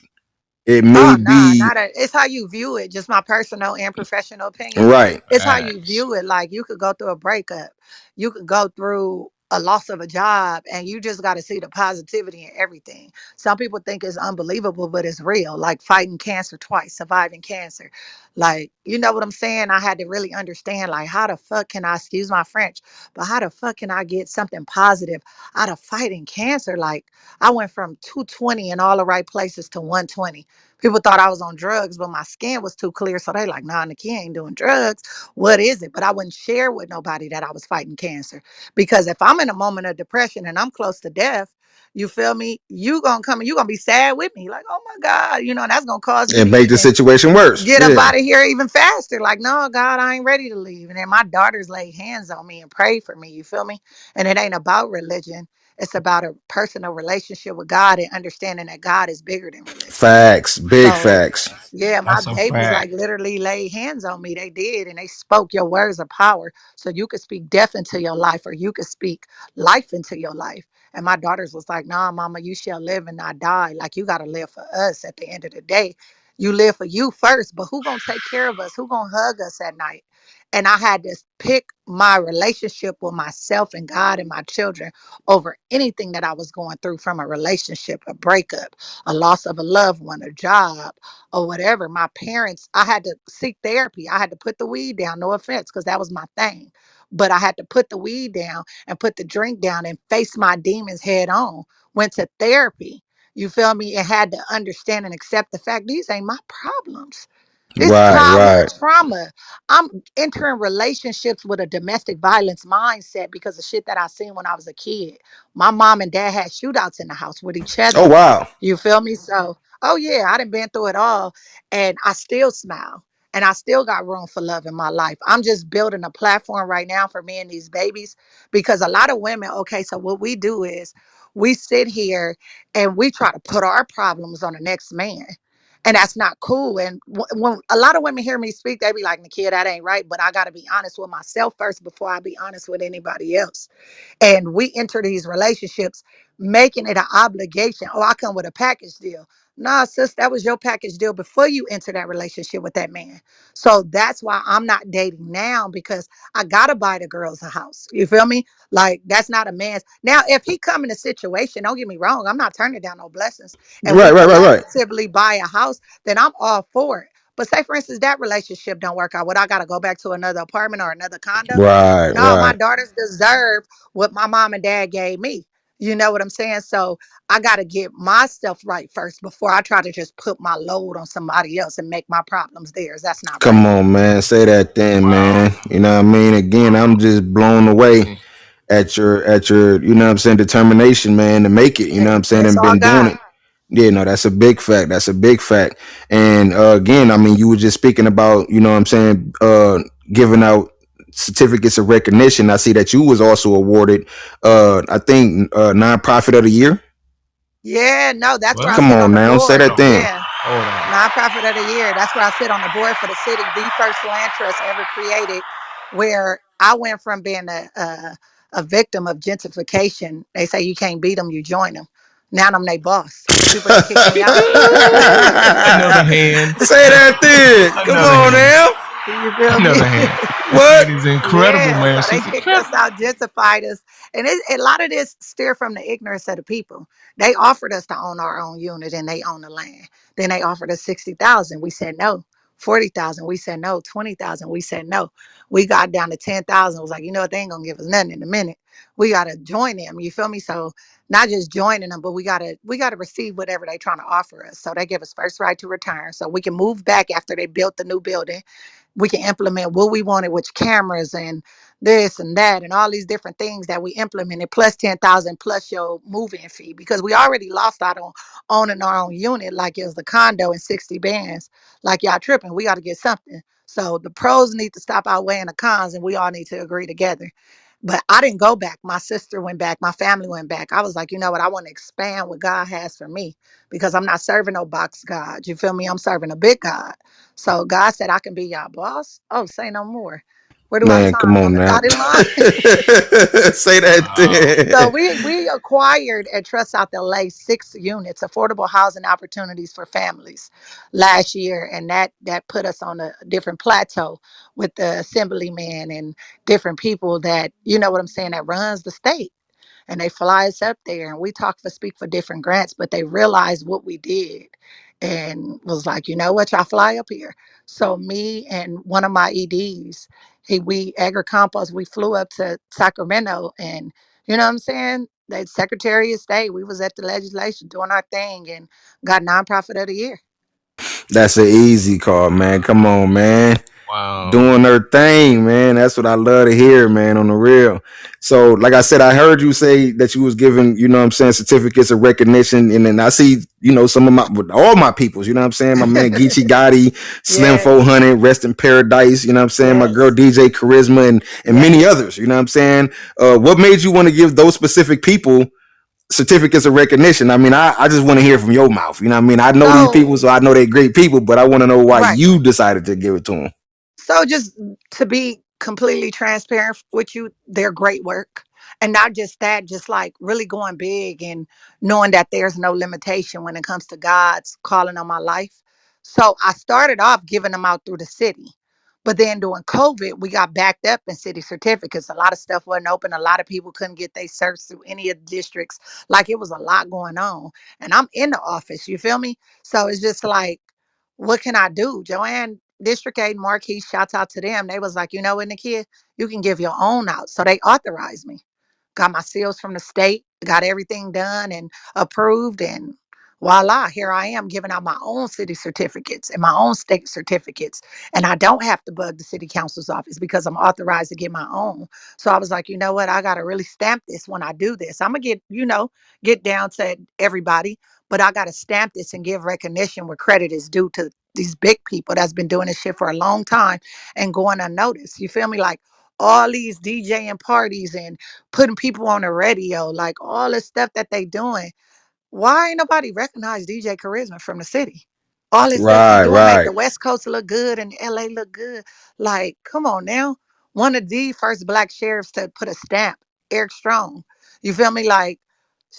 It may be it's how you view it. Just my personal and professional opinion. right. It's how you view it. Like you could go through a breakup, you could go through a loss of a job, and you just got to see the positivity in everything. Some people think it's unbelievable, but it's real. Like fighting cancer twice, surviving cancer. Like, you know what I'm saying? I had to really understand, like, how the fuck can I, excuse my French, but how the fuck can I get something positive out of fighting cancer? Like, I went from 220 in all the right places to 120. People thought I was on drugs, but my skin was too clear. So they like, nah, Nikki ain't doing drugs. What is it? But I wouldn't share with nobody that I was fighting cancer. Because if I'm in a moment of depression and I'm close to death, you feel me? You gonna come and you gonna be sad with me. Like, oh my God, and that's gonna cause me And to make the even situation worse. get up Yeah. out of here even faster. Like, no, God, I ain't ready to leave. And then my daughters laid hands on me and prayed for me. You feel me? And it ain't about religion. It's about a personal relationship with God and understanding that God is bigger than religion. Facts. Big So facts. yeah, my That's a babies fact. like literally laid hands on me. They did, and they spoke your words of power. So you could speak death into your life, or you could speak life into your life. And my daughters was like, "Nah, mama, you shall live and not die. Like you gotta live for us. At the end of the day, you live for you first. But who gonna take care of us? Who gonna hug us at night?" And I had to pick my relationship with myself and God and my children over anything that I was going through, from a relationship, a breakup, a loss of a loved one, a job, or whatever. My parents, I had to seek therapy. I had to put the weed down, no offense, because that was my thing. But I had to put the weed down and put the drink down and face my demons head on. Went to therapy. You feel me? And had to understand and accept the fact these ain't my problems. This Right, childhood right. trauma. I'm entering relationships with a domestic violence mindset because of shit that I seen when I was a kid. My mom and dad had shootouts in the house with each Oh other. wow. You feel me? So, oh yeah, I done been through it all, and I still smile, and I still got room for love in my life. I'm just building a platform right now for me and these babies, because a lot of women. Okay, so what we do is we sit here and we try to put our problems on the next man. And that's not cool. And when a lot of women hear me speak, they be like, Nakia, that ain't right. But I got to be honest with myself first before I be honest with anybody else. And we enter these relationships making it an obligation. Oh, I come with a package deal. Nah, sis, that was your package deal before you enter that relationship with that man. So that's why I'm not dating now, because I gotta buy the girls a house. You feel me? Like that's not a man's. Now, if he come in a situation, don't get me wrong, I'm not turning down no blessings, and we Right, right, right, right. collaboratively buy a house, then I'm all for it. But say, for instance, that relationship don't work out. What, I gotta go back to another apartment or another condo? Right, No, my right. daughters deserve what my mom and dad gave me. You know what I'm saying? So I got to get myself right first before I try to just put my load on somebody else and make my problems theirs. That's not Come right. on, man. Say that then, Wow. man. You know what I mean? Again, I'm just blown away See, at your, you know what I'm saying, determination, man, to make it, you know what I'm saying, It's and all been doing God. it. Yeah, no, that's a big fact. That's a big fact. And again, I mean, you were just speaking about, you know what I'm saying, giving out certificates of recognition. I see that you was also awarded I think nonprofit of the year. Yeah, no, that's where I what? Come sit on on the now, say board. Hold that on. thing. Yeah. Hold on. Nonprofit of the year. That's where I sit on the board for the city, the first land trust ever created, where I went from being a victim of gentrification. They say you can't beat them, you join them. Now I'm their boss. People that kicked me out. Another hand. Say that thing. Come Another on hand. now. You feel me? Another hand. What? That is incredible, Yeah, man. so they She's kicked us incredible. out, gentrified us, and a lot of this stem from the ignorance of the people. They offered us to own our own unit, and they own the land. Then they offered us 60,000. We said no. 40,000. We said no. 20,000. We said no. We got down to 10,000. Was like, you know what? They ain't gonna give us nothing in a minute. We gotta join them. You feel me? So not just joining them, but we gotta receive whatever they trying to offer us. So they give us first right to return, so we can move back after they built the new building. We can implement what we wanted, which cameras and this and that and all these different things that we implemented, plus 10,000 plus your moving fee, because we already lost out on owning our own unit, like it was the condo in 60 bands. Like y'all tripping, we got to get something. So the pros need to stop outweighing the cons, and we all need to agree together. But I didn't go back. My sister went back. My family went back. I was like, you know what? I want to expand what God has for me, because I'm not serving no box God. You feel me? I'm serving a big God. So God said, I can be your boss. Oh, say no more. Where do I Man, come sign? On on the now. dotted line? Say that Wow. So thing. we acquired at Trust South LA 6 units, affordable housing opportunities for families last year. And that put us on a different plateau with the assemblyman and different people that, you know what I'm saying, that runs the state. And they fly us up there, and we talk for speak for different grants, but they realized what we did and was like, you know what, y'all fly up here. So me and one of my EDs, we agri-compost, we flew up to Sacramento, and you know what I'm saying? The Secretary of State, we was at the legislation doing our thing and got nonprofit of the year. That's an easy call, man. Come on, man. Wow. Doing her thing, man. That's what I love to hear, man, on the real. So, like I said, I heard you say that you was giving, you know what I'm saying, certificates of recognition. And then I see, you know, some of my, with all my peoples, you know what I'm saying? My man Geechee Gotti, Slim Yes, 400, Rest in Paradise, you know what I'm saying? My girl yes, DJ Charisma and many yes. others, you know what I'm saying? What made you want to give those specific people certificates of recognition? I mean, I just want to hear from your mouth. You know what I mean? I know these people, So, so I know they're great people, but I want to know why right. you decided to give it to them. So just to be completely transparent with you, they're great work. And not just that, just like really going big and knowing that there's no limitation when it comes to God's calling on my life. So I started off giving them out through the city. But then during COVID, we got backed up in city certificates. A lot of stuff wasn't open. A lot of people couldn't get their certs through any of the districts. Like it was a lot going on. And I'm in the office, you feel me? So it's just like, what can I do? Joanne, District 8, Marquis, shouts out to them. They was like, you know what, Nakia, you can give your own out. So they authorized me. Got my seals from the state, got everything done and approved. And voila, here I am giving out my own city certificates and my own state certificates. And I don't have to bug the city council's office because I'm authorized to get my own. So I was like, you know what? I got to really stamp this when I do this. I'm going to get, get down to everybody, but I got to stamp this and give recognition where credit is due to these big people that's been doing this shit for a long time and going unnoticed. You feel me? Like all these DJing parties and putting people on the radio, like all the stuff that they doing. Why ain't nobody recognize DJ Charisma from the city? All this stuff he Right, doing make right. the West Coast look good and LA look good. Like, come on now. One of the first black sheriffs to put a stamp, Eric Strong. You feel me? Like,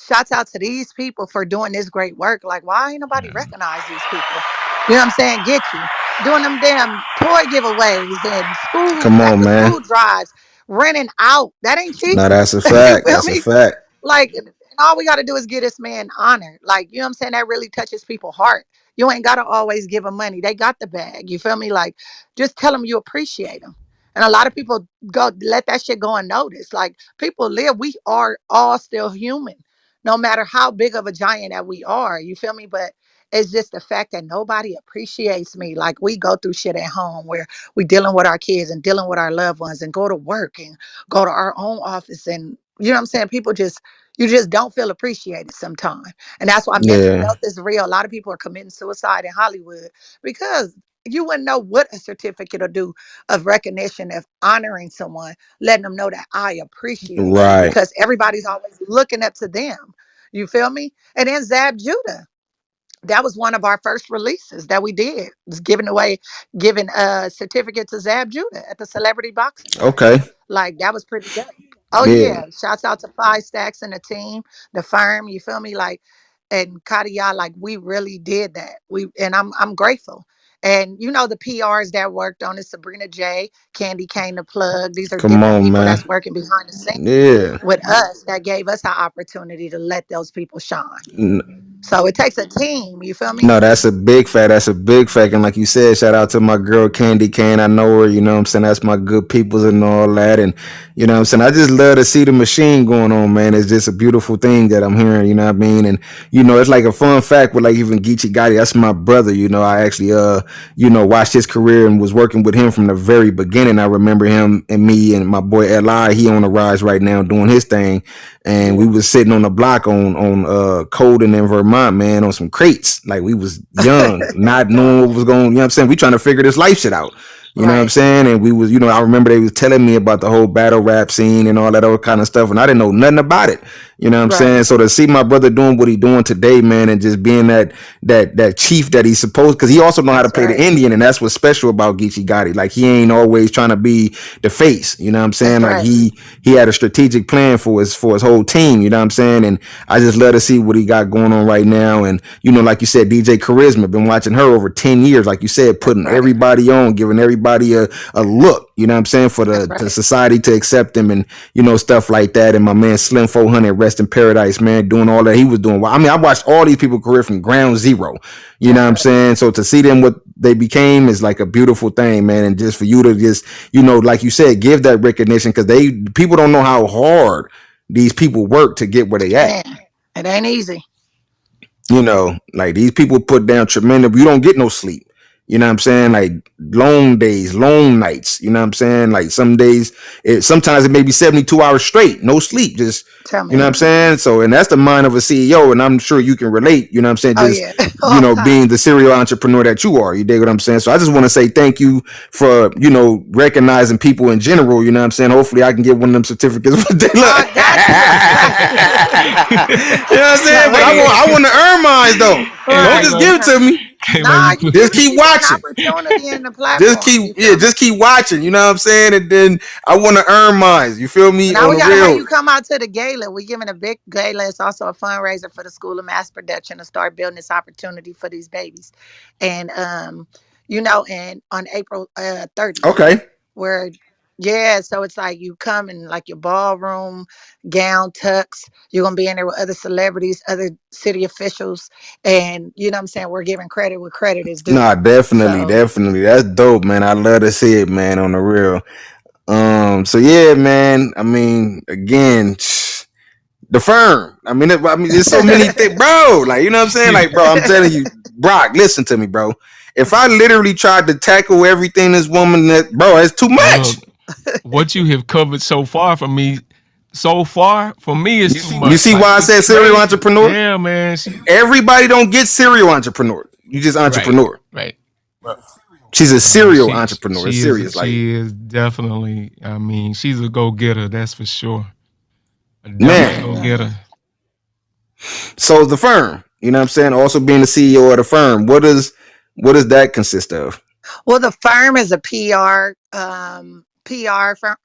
shouts out to these people for doing this great work. Like, why ain't nobody recognize these people? You know what I'm saying? Get you. Doing them damn toy giveaways and school Come on, after man. school drives, renting out. That ain't cheap. Now that's a You fact. feel That's a me? fact. Like, and all we got to do is get this man honored. Like, you know what I'm saying? That really touches people's heart. You ain't got to always give them money. They got the bag. You feel me? Like, just tell them you appreciate them. And a lot of people go let that shit go unnoticed. Like, people live. We are all still human, no matter how big of a giant that we are. You feel me? But it's just the fact that nobody appreciates me. Like, we go through shit at home where we dealing with our kids and dealing with our loved ones and go to work and go to our own office and you know what I'm saying? People just you just don't feel appreciated sometimes. And that's why mental Yeah. health is real. A lot of people are committing suicide in Hollywood because you wouldn't know what a certificate will do of recognition of honoring someone, letting them know that I appreciate you Right. because everybody's always looking up to them. You feel me? And then Zab Judah, that was one of our first releases that we did. Was giving a certificate to Zab Judah at the celebrity boxing fight. Okay. Like that was pretty dope. Oh Yeah. yeah. Shouts out to Five Stacks and the team, the firm, you feel me? Like and Katia, like we really did that. I'm grateful. And you know the PRs that worked on it, Sabrina J, Candy Kane the plug. These are Come different on, people man. that's working behind the scenes Yeah. with us that gave us the opportunity to let those people shine. N- So it takes a team, you feel me? No, that's a big fact. That's a big fact. And like you said, shout out to my girl Candy Cane. I know her, you know what I'm saying? That's my good peoples and all that. And you know what I'm saying? I just love to see the machine going on, man. It's just a beautiful thing that I'm hearing, you know what I mean? And you know, it's like a fun fact with like even Geechee Gotti, that's my brother, you know. I actually watched his career and was working with him from the very beginning. I remember him and me and my boy Eli, he on the rise right now doing his thing. And we Yeah. was sitting on the block on Colden in Vermont, man, on some crates. Like we was young, not knowing what was going, you know what I'm saying? We trying to figure this life shit out. You know what I'm Right. saying? And we was, you know, I remember they was telling me about the whole battle rap scene and all that other kind of stuff, and I didn't know nothing about it. You know what I'm Right. saying? So to see my brother doing what he doing today, man, and just being that chief that he's supposed, because he also know how to That's play the right. Indian, and that's what's special about Geechee Gotti. Like he ain't always trying to be the face. You know what I'm saying? That's Like right. he had a strategic plan for his whole team. You know what I'm saying? And I just love to see what he got going on right now. And you know, like you said, DJ Charisma, been watching her over 10 years. Like you said, That's putting right. everybody on, giving everybody a look, you know what I'm saying, for That's the right. society to accept him and, you know, stuff like that. And my man Slim 400, Rest in Paradise, man, doing all that he was doing. I mean, I watched all these people career from ground zero, you know That's what I'm right. saying? So to see them what they became is like a beautiful thing, man. And just for you to just, you know, like you said, give that recognition because people don't know how hard these people work to get where they at. Man, it ain't easy. You know, like these people put down tremendous. You don't get no sleep. You know what I'm saying? Like long days, long nights. You know what I'm saying? Like some days, sometimes it may be 72 hours straight, no sleep. Just Tell you know what me. I'm saying? So, and that's the mind of a CEO, and I'm sure you can relate. You know what I'm saying? Oh Just yeah, all the time. being the serial entrepreneur that you are. You dig what I'm saying? So I just want to say thank you for recognizing people in general. You know what I'm saying? Hopefully, I can get one of them certificates. For they look. I got you. You know what I'm saying? But I want to earn mine though. Don't just give it to me. Nah, you Just giving keep people an watching. opportunity in the platform. You feel me? Just keep watching. You know what I'm saying? And then I want to earn mine. You feel me? Now On we the gotta have real. you come out to the gala. We're giving a big gala. It's also a fundraiser for the School of Mass Production to start building this opportunity for these babies. And and on April 30th, Okay. where so it's like you come in like your ballroom gown tux. You're gonna be in there with other celebrities, other city officials, and you know what I'm saying, we're giving credit where credit is due. Nah, definitely, So definitely. That's dope, man. I love to see it, man, on the real. So yeah, man. I mean, again, the firm. There's so many things, bro. Like, you know what I'm saying? Like, bro, I'm telling you, Brock, listen to me, bro. If I literally tried to tackle everything this woman it's too much. What you have covered so far for me is too You much. see Like why I it's said serial crazy. entrepreneur? Yeah, man. Everybody don't get serial entrepreneur. You just Right, entrepreneur. right. She's a Man, serial entrepreneur. It's serious. Like, she is definitely. I mean, she's a go getter. That's for sure. A definite go man. getter. So the firm, you know what I'm saying? Also being the CEO of the firm, what does that consist of? well, the firm is a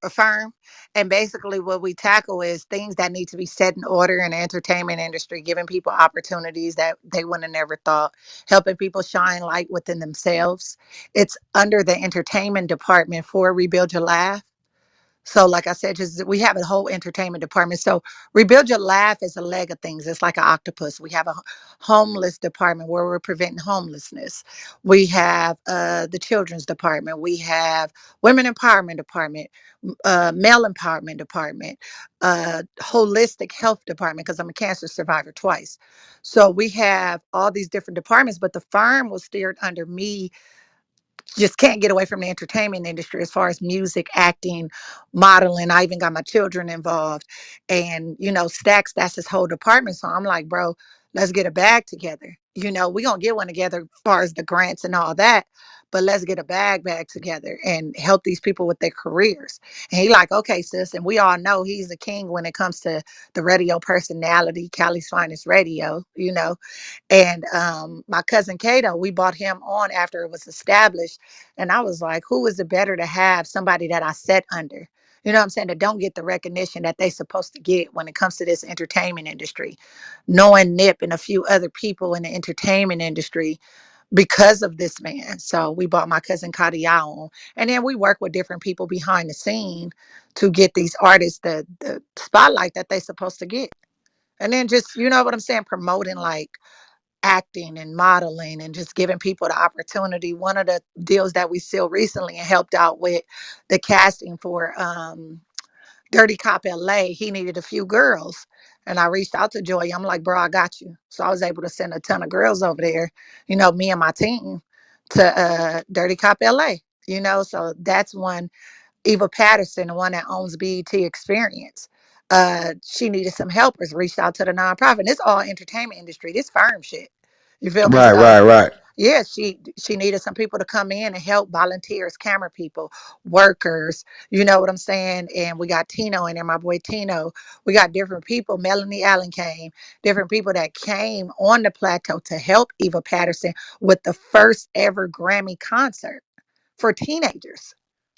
firm, and basically what we tackle is things that need to be set in order in the entertainment industry, giving people opportunities that they would have never thought, helping people shine light within themselves. It's under the entertainment department for Rebuild Your Laugh. So, like I said, just we have a whole entertainment department. So, Rebuild Your Laugh is a leg of things. It's like an octopus. We have a homeless department where we're preventing homelessness. We have the children's department. We have women empowerment department, male empowerment department, holistic health department because I'm a cancer survivor twice. So we have all these different departments, but the firm was steered under me, just can't get away from the entertainment industry as far as music, acting, modeling. I even got my children involved. And, Stacks, that's his whole department. So I'm like, bro, let's get a bag together. We're going to get one together as far as the grants and all that. But let's get a bag together and help these people with their careers. And he like, okay, sis. And we all know he's a king when it comes to the radio personality, Cali's Finest Radio. And my cousin Kato, we bought him on after it was established. And I was like, who is it better to have somebody that I set under? You know what I'm saying? That don't get the recognition that they supposed to get when it comes to this entertainment industry. Knowing Nip and a few other people in the entertainment industry because of this man. So we bought my cousin Kadia on. And then we work with different people behind the scene to get these artists the spotlight that they supposed to get. And then just, you know what I'm saying, promoting like acting and modeling and just giving people the opportunity. One of the deals that we sealed recently and helped out with the casting for Dirty Cop LA, he needed a few girls. And I reached out to Joy. I'm like, bro, I got you. So I was able to send a ton of girls over there, me and my team to Dirty Cop LA, so that's one. Eva Patterson, the one that owns BET Experience. She needed some helpers, reached out to the nonprofit. It's all entertainment industry. This firm shit. You feel me? So Right. yeah, she needed some people to come in and help, volunteers, camera people, workers. You know what I'm saying? And we got Tino in there, my boy Tino. We got different people. Melanie Allen came, different people that came on the plateau to help Eva Patterson with the first ever Grammy concert for teenagers.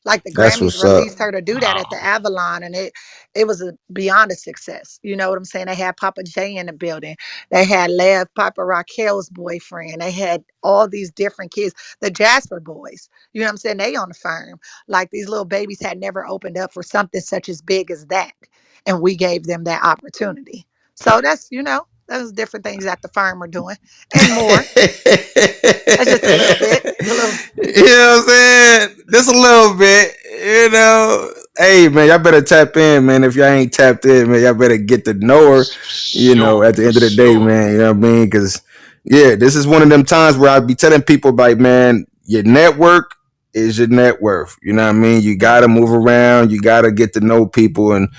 Like the That's Grammys what's up. released her to do that at the Wow. Avalon, and it was beyond a success. You know what I'm saying? They had Papa J in the building. They had Lev, Papa Raquel's boyfriend. They had all these different kids, the Jasper boys. You know what I'm saying? They on the firm. Like these little babies had never opened up for something such as big as that, and we gave them that opportunity. So that's those different things that the firm are doing and more. That's just a little bit, a little. You know what I'm saying? Just a little bit, you know. Hey man, y'all better tap in, man. If y'all ain't tapped in, man, y'all better get to know her, For sure. at the For end of the day, sure. man. You know what I mean? Because Yeah, this is one of them times where I be telling people like, man, your network is your net worth. You know what I mean? You gotta move around, you gotta get to know people and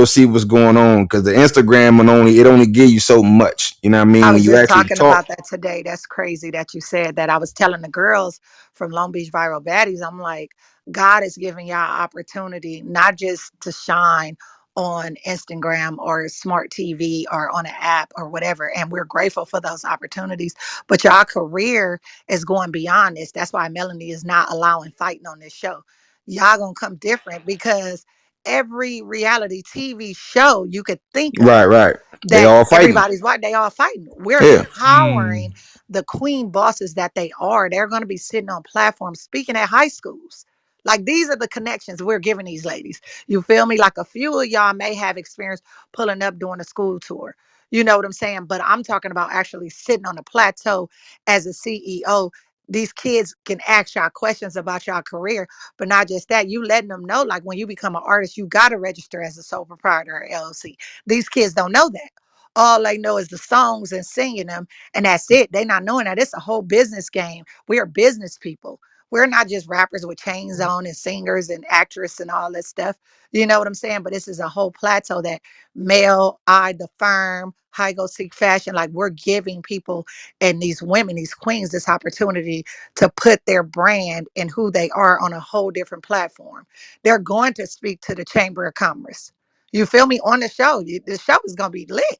see what's going on. Because the Instagram only give you so much. You know what I I mean? When was you just actually talking talk. about that today. That's crazy that you said that. I was telling the girls from Long Beach Viral Baddies, I'm like, God is giving y'all opportunity not just to shine on Instagram or smart TV or on an app or whatever. And we're grateful for those opportunities. But y'all career is going beyond this. That's why Melanie is not allowing fighting on this show. Y'all gonna come different because every reality TV show you could think of Right, right. They that all fighting. everybody's what they are fighting. We're Yeah. empowering the queen bosses that they are. They're going to be sitting on platforms speaking at high schools. Like these are the connections we're giving these ladies. You feel me? Like a few of y'all may have experience pulling up doing a school tour. You know what I'm saying? But I'm talking about actually sitting on a plateau as a CEO. These kids can ask y'all questions about y'all career, but not just that. You letting them know, like when you become an artist, you got to register as a sole proprietor or LLC. These kids don't know that. All they know is the songs and singing them, and that's it. They not knowing that it's a whole business game. We are business people. We're not just rappers with chains on and singers and actress and all that stuff. You know what I'm saying? But this is a whole plateau that Mel, I, the firm, High Go Seek Fashion, like we're giving people and these women, these queens, this opportunity to put their brand and who they are on a whole different platform. They're going to speak to the Chamber of Commerce. You feel me? On the show. The show is gonna be lit.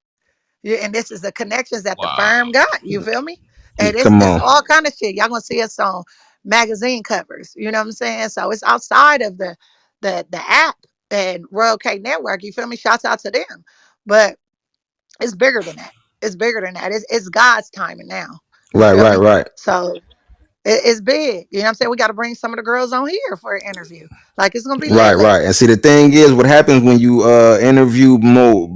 And this is the connections that the Wow. firm got. You feel me? And Come it's on. all kind of shit. Y'all gonna see us on magazine covers. You know what I'm saying? So it's outside of the app and Royal K Network. You feel me? Shouts out to them. But it's bigger than that. It's bigger than that. It's God's timing now. You Right, feel right, me? right. So it's big. You know what I'm saying? We got to bring some of the girls on here for an interview. Like it's gonna be Right, lit, lit. right. And see, the thing is, what happens when you interview more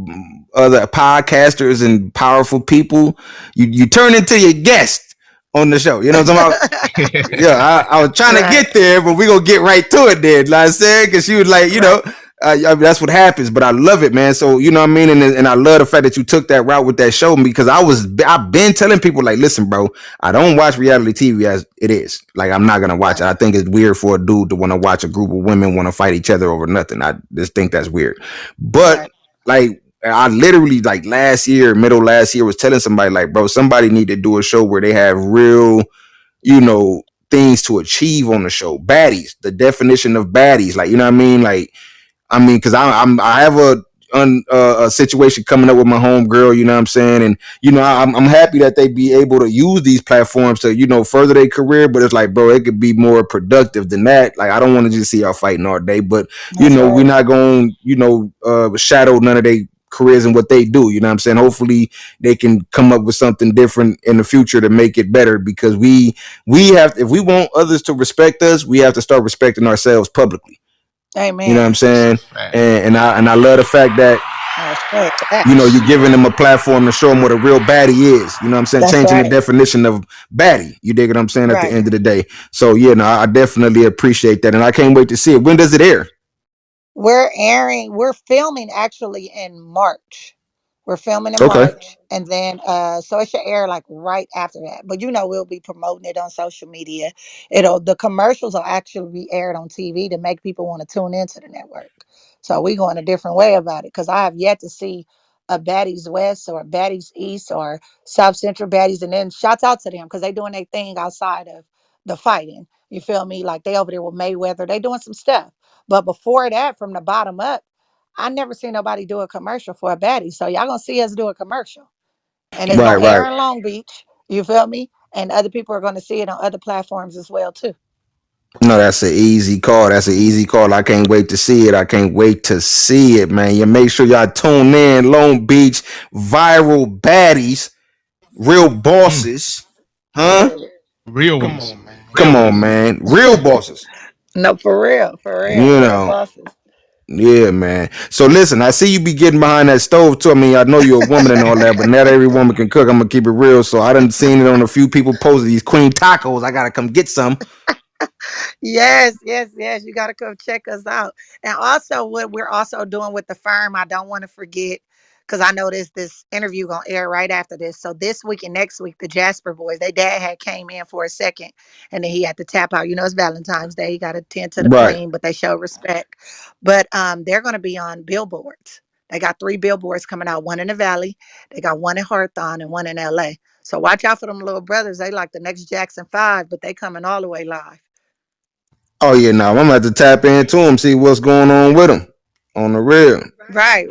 other podcasters and powerful people, you turn into your guest on the show. You know what I'm talking about? Yeah, I was trying to Right, get there, but we gonna get right to it then. Like I said, because she was like, right. that's what happens. But I love it, man. So you know what I mean, and I love the fact that you took that route with that show because I've been telling people like, listen, bro, I don't watch reality TV as it is. Like I'm not gonna watch Right, it. I think it's weird for a dude to want to watch a group of women want to fight each other over nothing. I just think that's weird. But right. like. I literally like middle last year was telling somebody like, bro, somebody need to do a show where they have real you know, things to achieve on the show. Baddies, the definition of baddies, like you know what I mean. Like because I have a situation coming up with my home girl. You know what I'm saying, and I'm happy that they be able to use these platforms to further their career. But it's like, bro, it could be more productive than that. Like I don't want to just see y'all fighting all day, but That's we're right. not going shadow none of their careers and what they do. You know what I'm saying? Hopefully they can come up with something different in the future to make it better because we have if we want others to respect us, we have to start respecting ourselves publicly. You know what Amen. I'm That's a saying? fact. And I love the fact that That's right. That. you're giving them a platform to show them what a real baddie is. You know what I'm saying? That's Changing the right. definition of baddie. You dig what I'm saying? At the Right. end of the day. So yeah, no, I definitely appreciate that, and I can't wait to see it. When does it air? We're filming actually in March. We're filming in Okay. March and then so it should air like right after that. But we'll be promoting it on social media. The commercials will actually be aired on TV to make people want to tune into the network. So we going a different way about it because I have yet to see a Baddies West or a Baddies East or South Central Baddies. And then shouts out to them because they doing their thing outside of the fighting. You feel me? Like they over there with Mayweather. They doing some stuff. But before that, from the bottom up, I never seen nobody do a commercial for a baddie. So y'all gonna see us do a commercial. And it's Right, gonna air right. in Long Beach. You feel me? And other people are gonna see it on other platforms as well too. No, that's an easy call. That's an easy call. I can't wait to see it. I can't wait to see it, man. You make sure y'all tune in. Long Beach viral baddies, real Mm, bosses, huh? Yeah. real ones. Come Real on, ones. man. Real bosses. No, for real, for real. You Real know. bosses. Yeah, man. So listen, I see you be getting behind that stove too. I mean, I know you're a woman and all that, but not every woman can cook. I'm gonna keep it real. So I done seen it on a few people posting these queen tacos. I gotta come get some. Yes, yes, yes. You gotta come check us out. And also what we're also doing with the firm, I don't want to forget, because I know this interview gonna air right after this. So this week and next week, the Jasper boys, they dad had came in for a second, and then he had to tap out. You know, it's Valentine's Day. He got to tend to the Right. queen, but they show respect. But they're gonna be on billboards. They got 3 billboards coming out. One in the Valley, they got one in Hawthorne, and one in LA. So watch out for them little brothers. They like the next Jackson 5, but they coming all the way live. Oh yeah, now I'm gonna have to tap into them, see what's going on with them on the real. Right.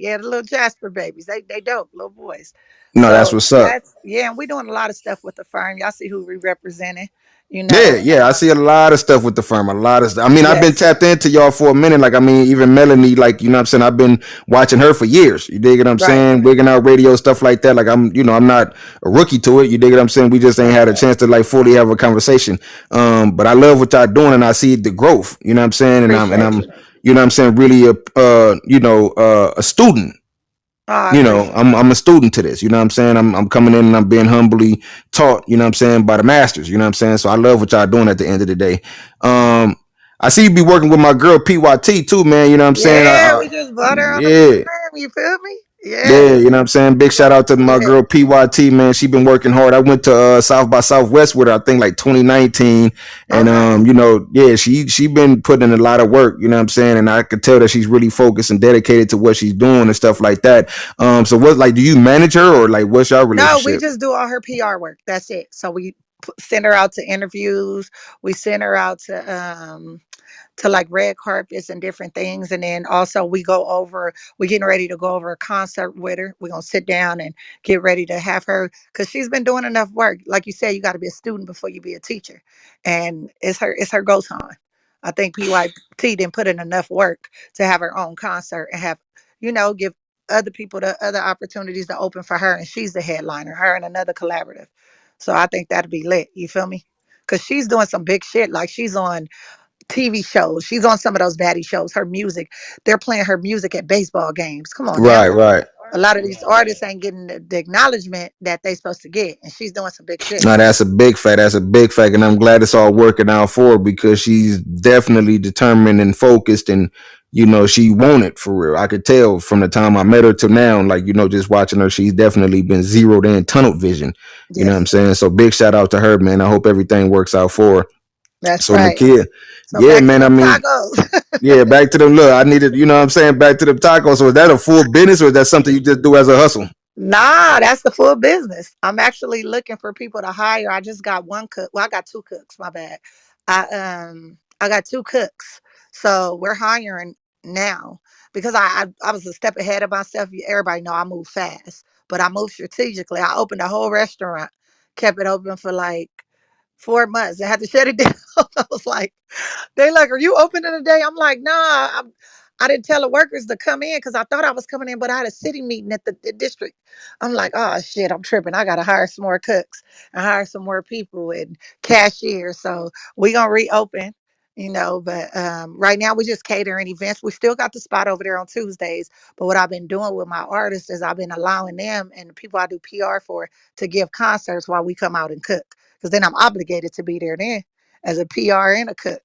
Yeah, the little Jasper babies. They dope, little boys. No, that's So what's up. that's yeah, and we doing a lot of stuff with the firm. Y'all see who we representing, you Yeah, know. yeah, I see a lot of stuff with the firm. A lot of stuff. I mean, I've been Yes. tapped into y'all for a minute. Like, I mean, even Melanie, like, you know what I'm saying? I've been watching her for years. You dig what I'm Right. saying? Wigging out radio, stuff like that. Like, I'm not a rookie to it. You dig what I'm saying? We just ain't had a chance to like fully have a conversation. But I love what y'all doing and I see the growth. You know what I'm saying? And Appreciate I'm, you. you know what I'm saying, really a student. Oh, I You know, appreciate I'm a student to this. You know what I'm saying? I'm coming in and I'm being humbly taught, you know what I'm saying, by the masters. You know what I'm saying? So I love what y'all doing at the end of the day. I see you be working with my girl PYT too, man. You know what I'm saying? Yeah, we just bought her on the Yeah. firm, you feel me? Yeah, Yes. you know what I'm saying? Big shout out to my Yes. girl PYT, man. She been working hard. I went to South by Southwest with her, I think like 2019. And Okay. you know, yeah, she been putting in a lot of work, you know what I'm saying? And I could tell that she's really focused and dedicated to what she's doing and stuff like that. So what, like, do you manage her or like what's your No, we relationship? just do all her PR work. That's it. So we send her out to interviews. We send her out to like red carpets and different things. And then also we're getting ready to go over a concert with her. We're gonna sit down and get ready to have her because she's been doing enough work. Like you said, you gotta be a student before you be a teacher. And it's her go time. I think PYT didn't put in enough work to have her own concert and have, give other people the other opportunities to open for her. And she's the headliner, her and another collaborative. So I think that'd be lit. You feel me? Because she's doing some big shit. Like she's on TV shows. She's on some of those baddie shows. Her music, they're playing her music at baseball games. Come on now. Right, right. A lot of these artists ain't getting the acknowledgement that they supposed to get, and she's doing some big shit. No, that's a big fact. That's a big fact. And I'm glad it's all working out for her because she's definitely determined and focused and you know, she wanted for real. I could tell from the time I met her to now, like, you know, just watching her, she's definitely been zeroed in tunnel vision. You know what I'm Yes, saying? So big shout out to her, man. I hope everything works out for her. that's So right. Nakia, So yeah, back to man. I them mean, tacos. yeah, back to them. Look, I needed, you know what I'm saying? Back to the tacos. So is that a full business or is that something you just do as a hustle? Nah, that's the full business. I'm actually looking for people to hire. I just got one cook. Well, I got 2 cooks, my bad. I got 2 cooks. So we're hiring now because I was a step ahead of myself. Everybody know I move fast, but I move strategically. I opened a whole restaurant, kept it open for like 4 months. I had to shut it down. I was like, they like, are you opening today? I'm like, nah. I didn't tell the workers to come in because I thought I was coming in, but I had a city meeting at the district. I'm like, oh shit, I'm tripping. I gotta hire some more cooks and hire some more people and cashiers. So we gonna reopen, But right now we just catering events. We still got the spot over there on Tuesdays. But what I've been doing with my artists is I've been allowing them and the people I do PR for to give concerts while we come out and cook. Because then I'm obligated to be there then as a PR and a cook.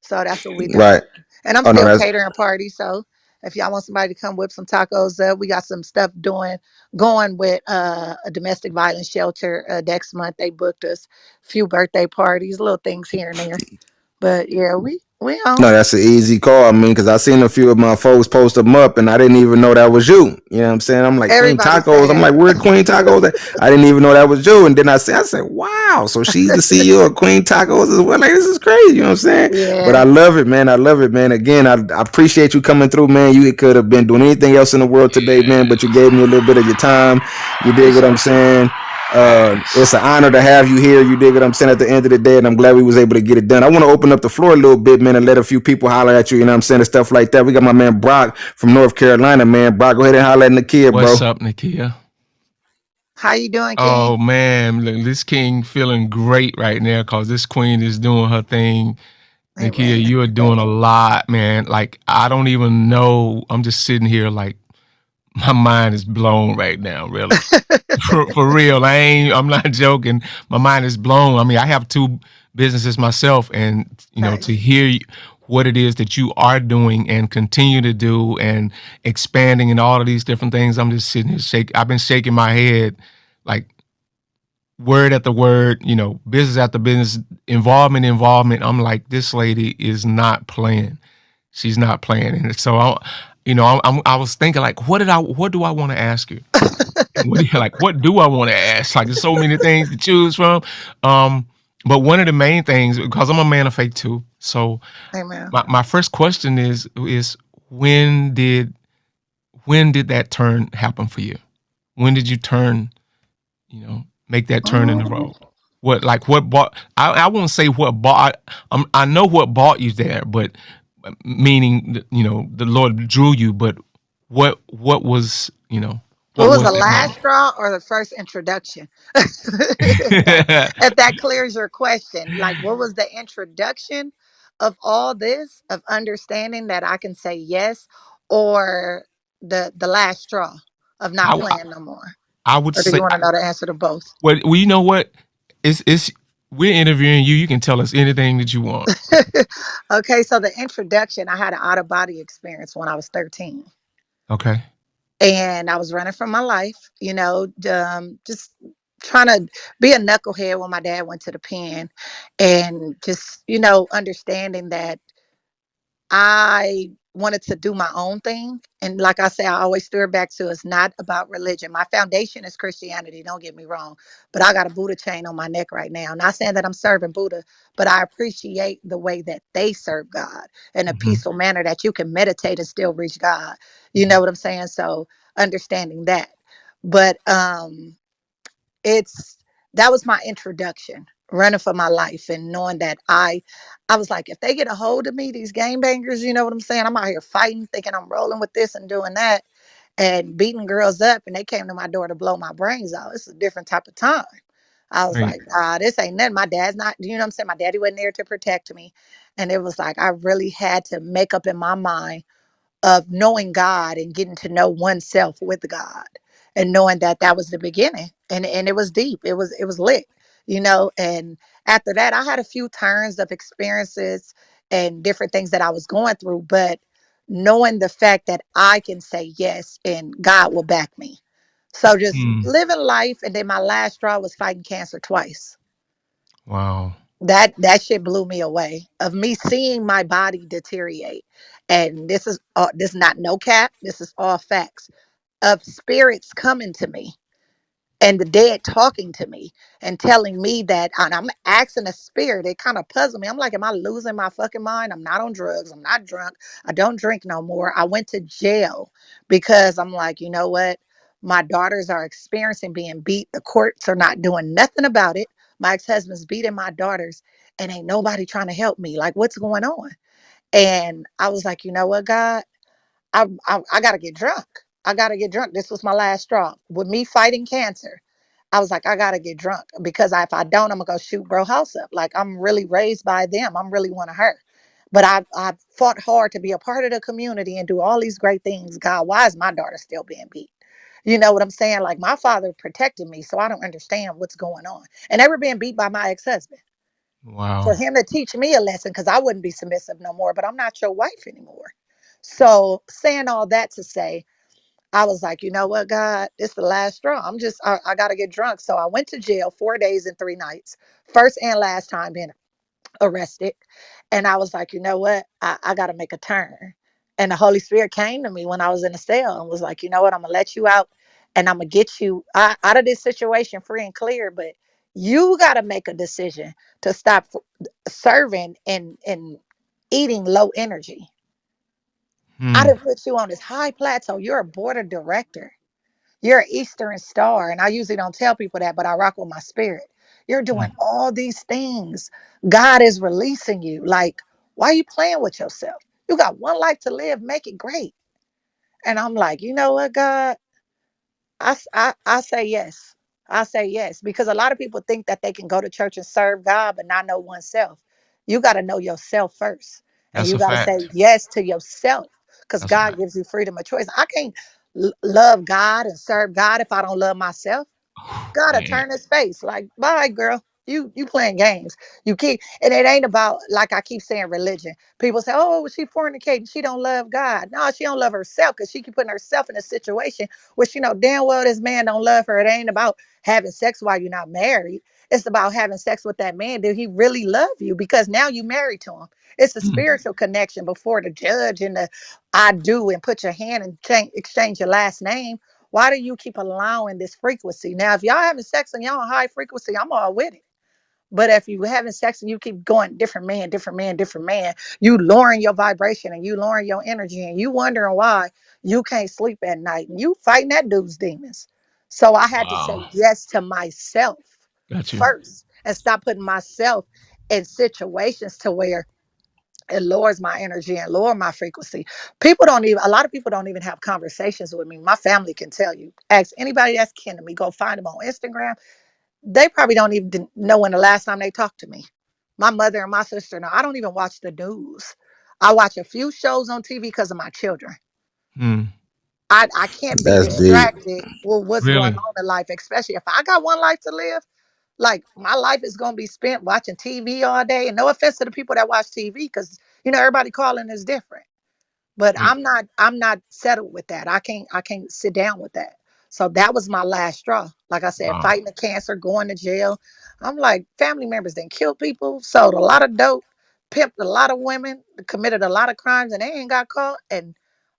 So that's what we're doing. Right. And I'm Oh no, still that's catering parties. So if y'all want somebody to come whip some tacos up, we got some stuff going with a domestic violence shelter next month. They booked us a few birthday parties, little things here and there. But yeah, we on. no, that's an easy call. I mean, because I seen a few of my folks post them up, and I didn't even know that was you. You know what I'm saying? I'm like Queen Everybody say Tacos. I'm that. like, where Queen Tacos at? I didn't even know that was you. And then I said, wow. So she's the CEO of Queen Tacos as well. Like this is crazy. You know what I'm saying? But Yeah. I love it, man. I love it, man. Again, I appreciate you coming through, man. You could have been doing anything else in the world today, man, but you gave me a little bit of your time. You dig what I'm Appreciate you. saying? It's an honor to have you here. You dig what I'm saying at the end of the day, and I'm glad we was able to get it done. I want to open up the floor a little bit, man, and let a few people holler at you. You know what I'm saying and stuff like that. We got my man Brock from North Carolina, man. Brock, go ahead and holler at Nakia, bro. What's up, Nakia? How you doing, King? Oh man, look, this king feeling great right now because this queen is doing her thing. Nakia, Amen. you are doing a lot, man. Like I don't even know. I'm just sitting here like my mind is blown right now, really. For real. I'm not joking. My mind is blown. I mean, I have 2 businesses myself and to Nice. hear what it is that you are doing and continue to do and expanding and all of these different things. I'm just sitting here I've been shaking my head like word after word, business after business, involvement. I'm like, this lady is not playing. She's not playing. And so I was thinking like, what do I want to ask you? What do I want to ask? Like, there's so many things to choose from. Um, but one of the main things, because I'm a man of faith too. So Amen. my first question is when did that turn happen for you? When did you turn, make that turn in the Mm. road? What bought, I won't say what bought, I know what bought you there, but meaning, the Lord drew you, but what was, What what was was the that last moment? straw or the first introduction? If that clears your question, like what was the introduction of all this, of understanding that I can say yes, or the last straw of not I, playing no more? I would Or do you say, want to know the answer to both? well, you know what? It's we're interviewing you. You can tell us anything that you want. Okay, so the introduction, I had an out of body experience when I was 13. Okay. And I was running for my life, just trying to be a knucklehead when my dad went to the pen, and just, understanding that I wanted to do my own thing. And like I say, I always steer back to it's not about religion. My foundation is Christianity, don't get me wrong. But I got a Buddha chain on my neck right now. Not saying that I'm serving Buddha, but I appreciate the way that they serve God in a Hmm. peaceful manner that you can meditate and still reach God. You know what I'm saying? So understanding that. But it's that was my introduction, running for my life and knowing that I was like, if they get a hold of me, these game bangers, you know what I'm saying, I'm out here fighting, thinking I'm rolling with this and doing that and beating girls up, and they came to my door to blow my brains out. It's a different type of time. I was Right. like, this ain't nothing. My dad's not, you know what I'm saying, my daddy wasn't there to protect me. And it was like I really had to make up in my mind of knowing God and getting to know oneself with God, and knowing that that was the beginning, and it was deep, it was lit, and after that I had a few turns of experiences and different things that I was going through, but knowing the fact that I can say yes and God will back me. So just Hmm. living life, and then my last straw was fighting cancer twice. Wow. That shit blew me away, of me seeing my body deteriorate. And this is not no cap, this is all facts, of spirits coming to me and the dead talking to me and telling me that, and I'm asking a spirit. It kind of puzzled me. I'm like, am I losing my fucking mind? I'm not on drugs, I'm not drunk, I don't drink no more. I went to jail because I'm like, you know what, my daughters are experiencing being beat, the courts are not doing nothing about it. My ex-husband's beating my daughters, and ain't nobody trying to help me. Like, what's going on? And I was like, you know what, God, I gotta get drunk. I gotta get drunk. This was my last straw. With me fighting cancer, I was like, I gotta get drunk, because if I don't, I'm gonna go shoot bro house up. Like, I'm really raised by them. I'm really one of her. But I fought hard to be a part of the community and do all these great things. God, why is my daughter still being beat? You know what I'm saying? Like, my father protected me, so I don't understand what's going on. And they were being beat by my ex-husband. For Wow. him to teach me a lesson, because I wouldn't be submissive no more, but I'm not your wife anymore. So saying all that to say, I was like, you know what, God, this is the last straw. I got to get drunk. So I went to jail 4 days and 3 nights, first and last time being arrested. And I was like, you know what, I got to make a turn. And the Holy Spirit came to me when I was in the cell and was like, you know what, I'm going to let you out, and I'm going to get you out of this situation free and clear. But you got to make a decision to stop serving and eating low energy. I Hmm. didn't put you on this high plateau. You're a board of director. You're an Eastern star. And I usually don't tell people that, but I rock with my spirit. You're doing Hmm. all these things. God is releasing you. Like, why are you playing with yourself? You got one life to live. Make it great. And I'm like, you know what, God? I say yes. I say yes, because a lot of people think that they can go to church and serve God, but not know oneself. You got to know yourself first. And That's you a got to say fact. yes to yourself, because That's a God fact. gives you freedom of choice. I can't love God and serve God if I don't love myself. Gotta Man, turn his face. Like, bye, girl. You playing games. You keep, and it ain't about, like I keep saying, religion. People say, "Oh, she fornicating. She don't love God." No, she don't love herself because she keep putting herself in a situation where she know damn well this man don't love her. It ain't about having sex while you're not married. It's about having sex with that man. Did he really love you? Because now you married to him. It's a Mm. spiritual connection before the judge and the I do and put your hand and exchange your last name. Why do you keep allowing this frequency? Now, if y'all having sex and y'all on high frequency, I'm all with it. But if you having sex and you keep going different man, different man, different man, you lowering your vibration and you lowering your energy and you wondering why you can't sleep at night and you fighting that dude's demons. So I had to say Wow. yes to myself Got you. first and stop putting myself in situations to where it lowers my energy and lower my frequency. People don't even, a lot of people don't even have conversations with me. My family can tell you. Ask anybody that's kin to me, go find them on Instagram. They probably don't even know when the last time they talked to me. My mother and my sister, no, I don't even watch the news. I watch a few shows on TV because of my children. Mm. I can't be That's deep. distracted with what's going Really? on in life, especially if I got one life to live. Like my life is gonna be spent watching TV all day. And no offense to the people that watch TV, because everybody calling is different. But Yeah. I'm not settled with that. I can't sit down with that. So that was my last straw. Like I said, Wow. fighting the cancer, going to jail. I'm like, family members didn't kill people, sold a lot of dope, pimped a lot of women, committed a lot of crimes, and they ain't got caught. And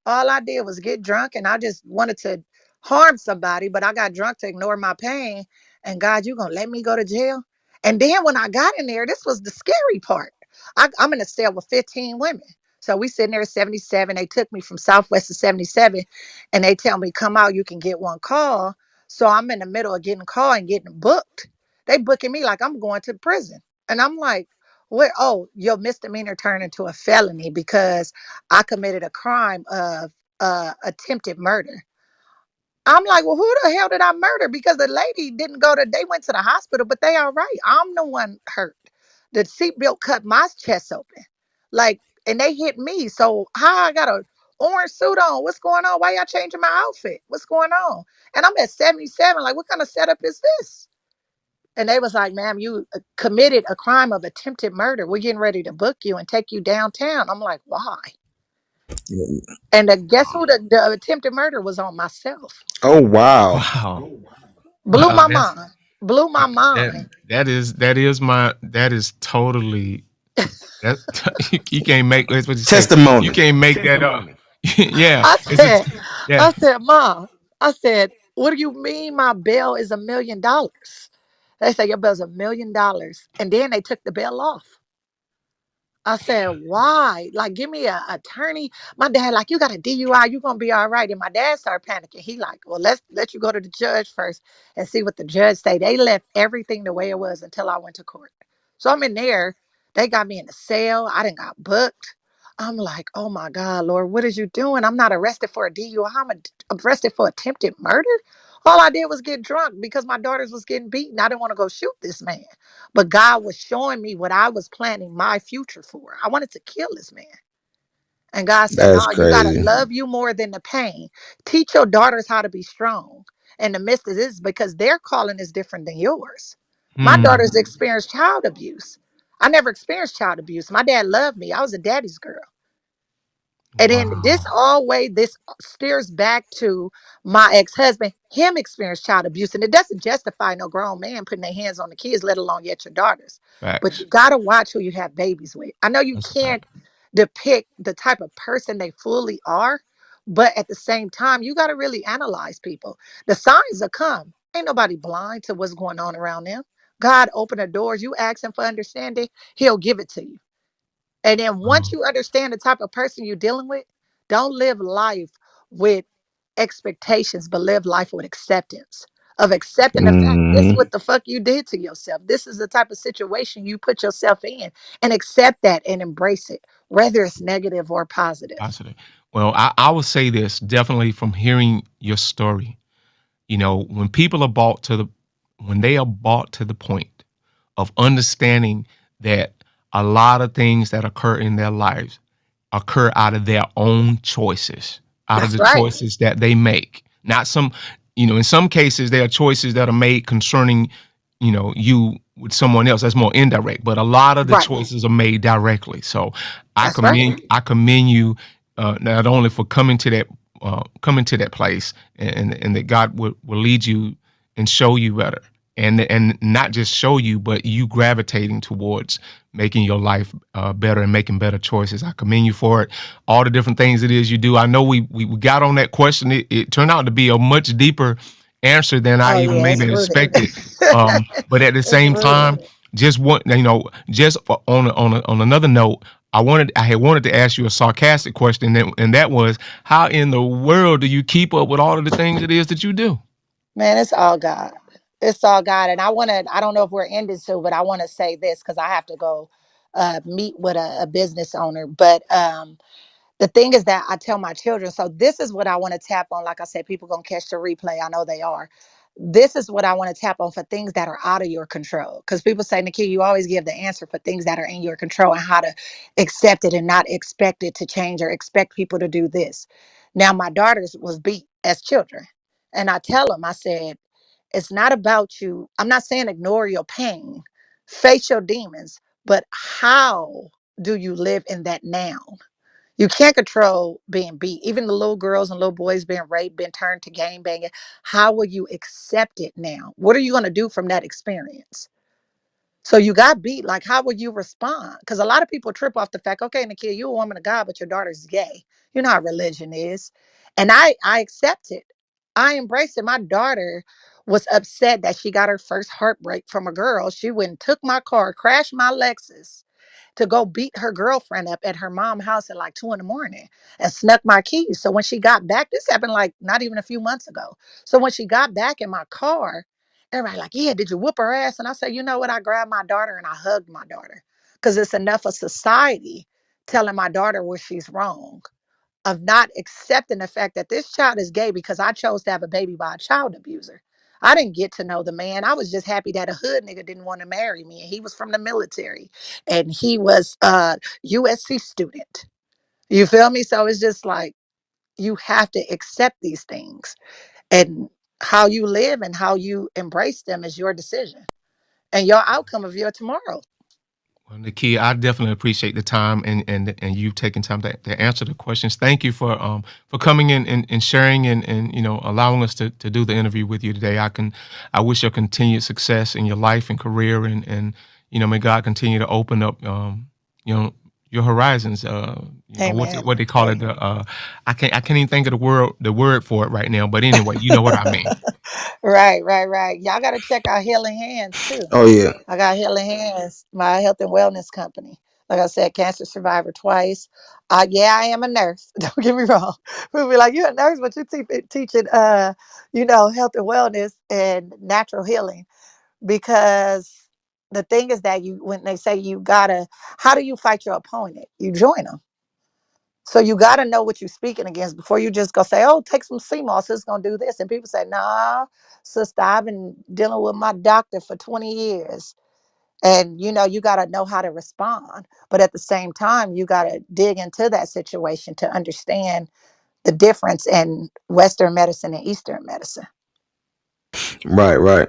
all I did was get drunk, and I just wanted to harm somebody, but I got drunk to ignore my pain. And God, you gonna let me go to jail? And then when I got in there, this was the scary part. I'm in a cell with 15 women. So we sitting there at 77. They took me from Southwest to 77 and they tell me, come out, you can get one call. So I'm in the middle of getting called and getting booked. They booking me like I'm going to prison. And I'm like, what? Oh, your misdemeanor turned into a felony because I committed a crime of attempted murder. I'm like, well, who the hell did I murder? Because the lady didn't go to, they went to the hospital, but they all right. I'm the one hurt. The seatbelt cut my chest open. Like, and they hit me. So how I got a orange suit on? What's going on? Why y'all changing my outfit? What's going on? And I'm at 77. Like, what kind of setup is this? And they was like, ma'am, you committed a crime of attempted murder. We're getting ready to book you and take you downtown. I'm like, why? And guess who the attempted murder was on? Myself. Oh wow. Wow. Blew Wow. my mind. Blew my That mind. that is totally that you can't make that's what you say. You Testimony. can't make that up. Yeah. I It's a said, yeah. I said, Ma, I said, what do you mean my bill is $1 million? They say your bill's $1 million. And then they took the bill off. I said, why? Like, give me a attorney. My dad, like, you got a DUI, you gonna be all right. And my dad started panicking. He like, well, let's let you go to the judge first and see what the judge say. They left everything the way it was until I went to court. So I'm in there. They got me in the cell. I didn't got booked. I'm like, oh my God, Lord, what is you doing? I'm not arrested for a DUI. I'm arrested for attempted murder. All I did was get drunk because my daughters was getting beaten. I didn't want to go shoot this man. But God was showing me what I was planning my future for. I wanted to kill this man. And God said, no, That's you got to crazy. love you more than the pain. Teach your daughters how to be strong. In the midst of this, because their calling is different than yours. My Mm. daughters experienced child abuse. I never experienced child abuse. My dad loved me. I was a daddy's girl. And then Wow. this steers back to my ex-husband, him experienced child abuse. And it doesn't justify no grown man putting their hands on the kids, let alone yet your daughters. But you Facts. gotta watch who you have babies with. I know you That's a fact. can't depict the type of person they fully are, but at the same time, you gotta really analyze people. The signs will come. Ain't nobody blind to what's going on around them. God open the doors. You ask him for understanding, he'll give it to you. And then once Wow. you understand the type of person you're dealing with, don't live life with expectations, but live life with acceptance of accepting the fact this is Hmm. what the fuck you did to yourself. This is the type of situation you put yourself in and accept that and embrace it, whether it's negative or positive. Positive. Well, I will say this definitely from hearing your story. You know, when they are brought to the point of understanding that a lot of things that occur in their lives occur out of their own choices, out of That's the right. choices that they make. Not some, in some cases, there are choices that are made concerning you with someone else. That's more indirect, but a lot of the Right. choices are made directly. So I That's right. commend you not only for coming to that place, and that God will lead you and show you better, and not just show you, but you gravitating towards making your life better and making better choices. I commend you for it. All the different things it is you do. I know we got on that question. It turned out to be a much deeper answer than I Oh even yeah, it's maybe rooted. expected. But at the It's same rooted. time, just on another note, I had wanted to ask you a sarcastic question, and that was, how in the world do you keep up with all of the things it is that you do? Man, it's all God. It's all God. And I don't know if we're ending soon, but I want to say this because I have to go meet with a business owner. But the thing is that I tell my children, so this is what I want to tap on. Like I said, people gonna catch the replay. I know they are. This is what I want to tap on for things that are out of your control. Because people say, Nikki, you always give the answer for things that are in your control and how to accept it and not expect it to change or expect people to do this. Now, my daughters was beat as children. And I tell them, I said, it's not about you. I'm not saying ignore your pain, face your demons, but how do you live in that now? You can't control being beat. Even the little girls and little boys being raped, being turned to game banging. How will you accept it now? What are you going to do from that experience? So you got beat. Like, how will you respond? Because a lot of people trip off the fact, okay, Nikia, you're a woman of God, but your daughter's gay. You know how religion is. And I accept it. I embrace it. My daughter was upset that she got her first heartbreak from a girl. She went and took my car, crashed my Lexus to go beat her girlfriend up at her mom's house at like 2 in the morning and snuck my keys. So when she got back, this happened like not even a few months ago. So when she got back in my car, everybody like, yeah, did you whoop her ass? And I said, you know what? I grabbed my daughter and I hugged my daughter because it's enough of society telling my daughter where she's wrong, of not accepting the fact that this child is gay because I chose to have a baby by a child abuser. I didn't get to know the man. I was just happy that a hood nigga didn't want to marry me. And he was from the military and he was a USC student. You feel me? So it's just like you have to accept these things. And how you live and how you embrace them is your decision and your outcome of your tomorrow. Well, Nakia, I definitely appreciate the time and you taking time to answer the questions. Thank you for coming in and sharing and allowing us to do the interview with you today. I wish you continued success in your life and career and may God continue to open up you know your horizons. Amen. What they call it. I can't even think of the word for it right now. But anyway, you know what I mean. Right. Y'all got to check out Healing Hands too. Oh yeah. I got Healing Hands, my health and wellness company. Like I said, cancer survivor twice. Yeah, I am a nurse. Don't get me wrong. People be like, "You're a nurse, but you teaching, health and wellness and natural healing." Because the thing is that when they say you gotta, how do you fight your opponent? You join them. So you got to know what you're speaking against before you just go say, "Oh, take some sea moss. It's gonna do this." And people say, "Nah, sister, I've been dealing with my doctor for 20 years." And you got to know how to respond, but at the same time you got to dig into that situation to understand the difference in Western medicine and Eastern medicine. Right.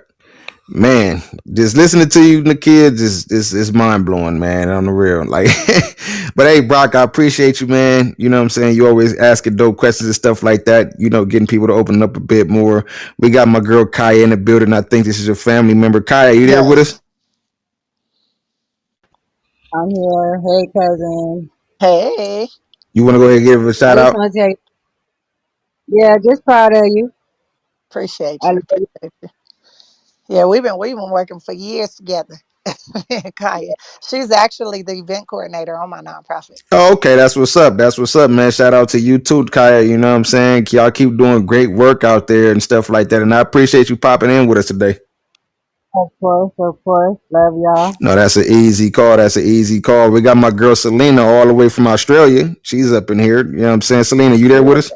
Man, just listening to you, Nakia, just is mind blowing, man. On the real, like. But hey, Brock, I appreciate you, man. You know what I'm saying? You always asking dope questions and stuff like that. Getting people to open up a bit more. We got my girl Kaya in the building. I think this is your family member. Kaya, you there with us? Yes. I'm here. Hey, cousin. Hey, You want to go ahead and give her a I shout just out? want to tell you, yeah, just proud of you. appreciate I you. love you. Appreciate you. Yeah, we've been working for years together. Kaya, she's actually the event coordinator on my nonprofit. Oh, okay, that's what's up. That's what's up, man. Shout out to you too, Kaya. You know what I'm saying? Y'all keep doing great work out there and stuff like that. And I appreciate you popping in with us today. Of course. Love y'all. No, that's an easy call. That's an easy call. We got my girl Selena all the way from Australia. She's up in here. You know what I'm saying? Selena, you there with us?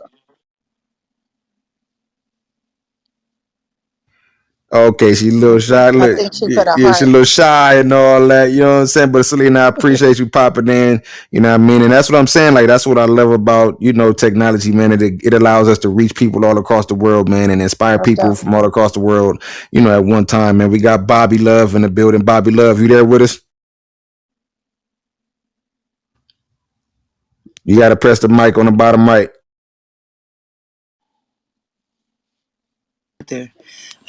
Okay, she a little shy. I Look, think she put a yeah, she a heart. little shy and all that. You know what I'm saying? But Selena, I appreciate you popping in. You know what I mean? And that's what I'm saying. Like, that's what I love about, technology, man. It allows us to reach people all across the world, man, and inspire No people doubt. from all across the world, at one time, man. We got Bobby Love in the building. Bobby Love, you there with us? You got to press the mic on the bottom right. There.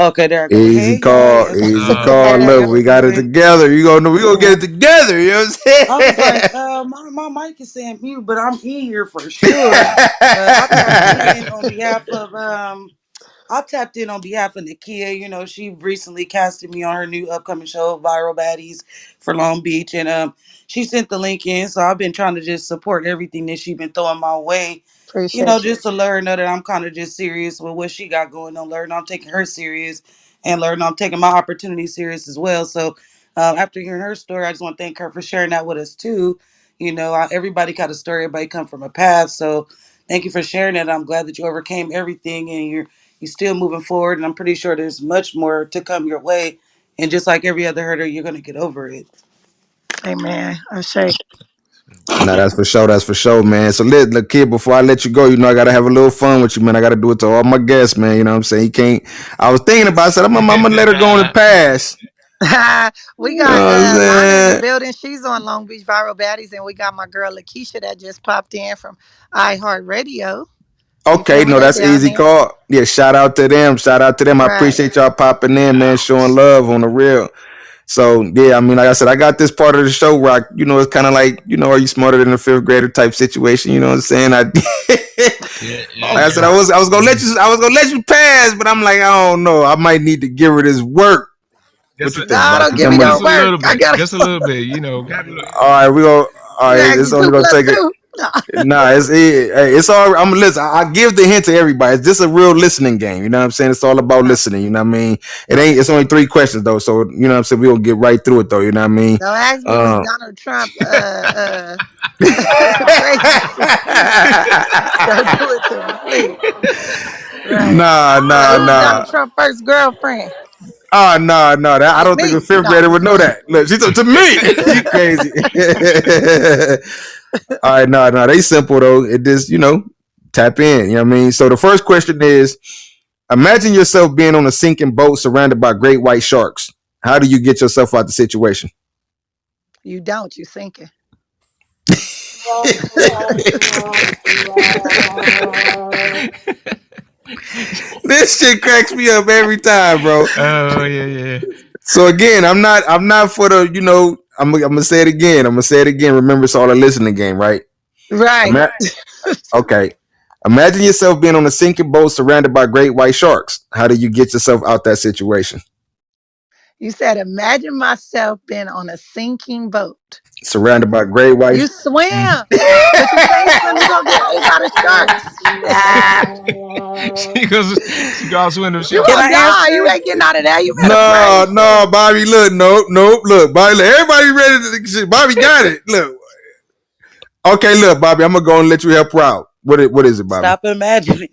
Okay, there I go. Easy Hey y'all, call, yes, easy what's call. up? Look, How we we got it doing? together. We gonna get Yeah. it together. You know what I was I'm like, my mic is saying mute, but I'm in here for sure. I tapped in on behalf of Nakia. You know, she recently casted me on her new upcoming show, Viral Baddies, for Long Beach, and she sent the link in. So I've been trying to just support everything that she's been throwing my way. You know, Appreciate you. just to let her know that I'm kind of just serious with what she got going on. Learn I'm taking her serious, and learn I'm taking my opportunity serious as well. So after hearing her story, I just want to thank her for sharing that with us too. You know, everybody got a story. Everybody come from a path. So thank you for sharing that. I'm glad that you overcame everything and you're still moving forward. And I'm pretty sure there's much more to come your way. And just like every other hurdle, you're going to get over it. Amen. Ashay. No, that's for sure. That's for sure, man. So, look, kid, before I let you go, I got to have a little fun with you, man. I got to do it to all my guests, man. You know what I'm saying? You can't. I was thinking about it. I said, I'm going to let her go on the pass. We You know got what I'm Lana in the saying? building. She's on Long Beach Viral Baddies, and we got my girl Lakeisha that just popped in from iHeartRadio. You Okay, feel me? no, They that's down easy there. call. Yeah, shout out to them. Shout out to them. I Right. appreciate y'all popping in, man, showing love on the real. So, yeah, I mean, like I said, I got this part of the show where it's kind of like, are you smarter than a fifth grader type situation? You know what I'm saying? Like I said, I was gonna let you pass, but I'm like, I don't know. I might need to give her this work. What you think, No, Bach? don't You give think me I'm no Just gonna... a work. little I bit. gotta Just a go. little bit. All right, we go. All You right, asking it's only two gonna plus take it. two? No. Nah, it's all. I'm gonna listen. I give the hint to everybody. It's just a real listening game. You know what I'm saying? It's all about listening. You know what I mean? It ain't. It's only 3 questions though, so you know what I'm saying. We gonna get right through it though. You know what I mean? Don't ask me was Donald Trump crazy shit. Don't do it to me, please. Right. Who's Nah. Donald Trump's first girlfriend? No. That I It's don't think a me. fifth No, I'm grader just would know playing. that. Look, she said to me. You crazy. All right, no. They simple though. It just tap in. You know what I mean? So the first question is: imagine yourself being on a sinking boat surrounded by great white sharks. How do you get yourself out the situation? You don't. You sinking. This shit cracks me up every time, bro. Oh yeah. So again, I'm not for the, I'm gonna say it again. Remember, it's all a listening game, right? Right. Okay. Imagine yourself being on a sinking boat surrounded by great white sharks. How do you get yourself out that situation? You said, imagine myself being on a sinking boat. Surrounded by great white. You swim, but you can't swim. You're gonna get ate by the sharks. She goes swim them You sharks. Can gonna I die. You answer? ain't getting out of there. You better pray. No, Bobby. Look, nope. Look, Bobby. Look, everybody ready to. Bobby got it. Look. Okay, look, Bobby. I'm gonna go and let you help her out. What is it, Bobby? Stop imagining.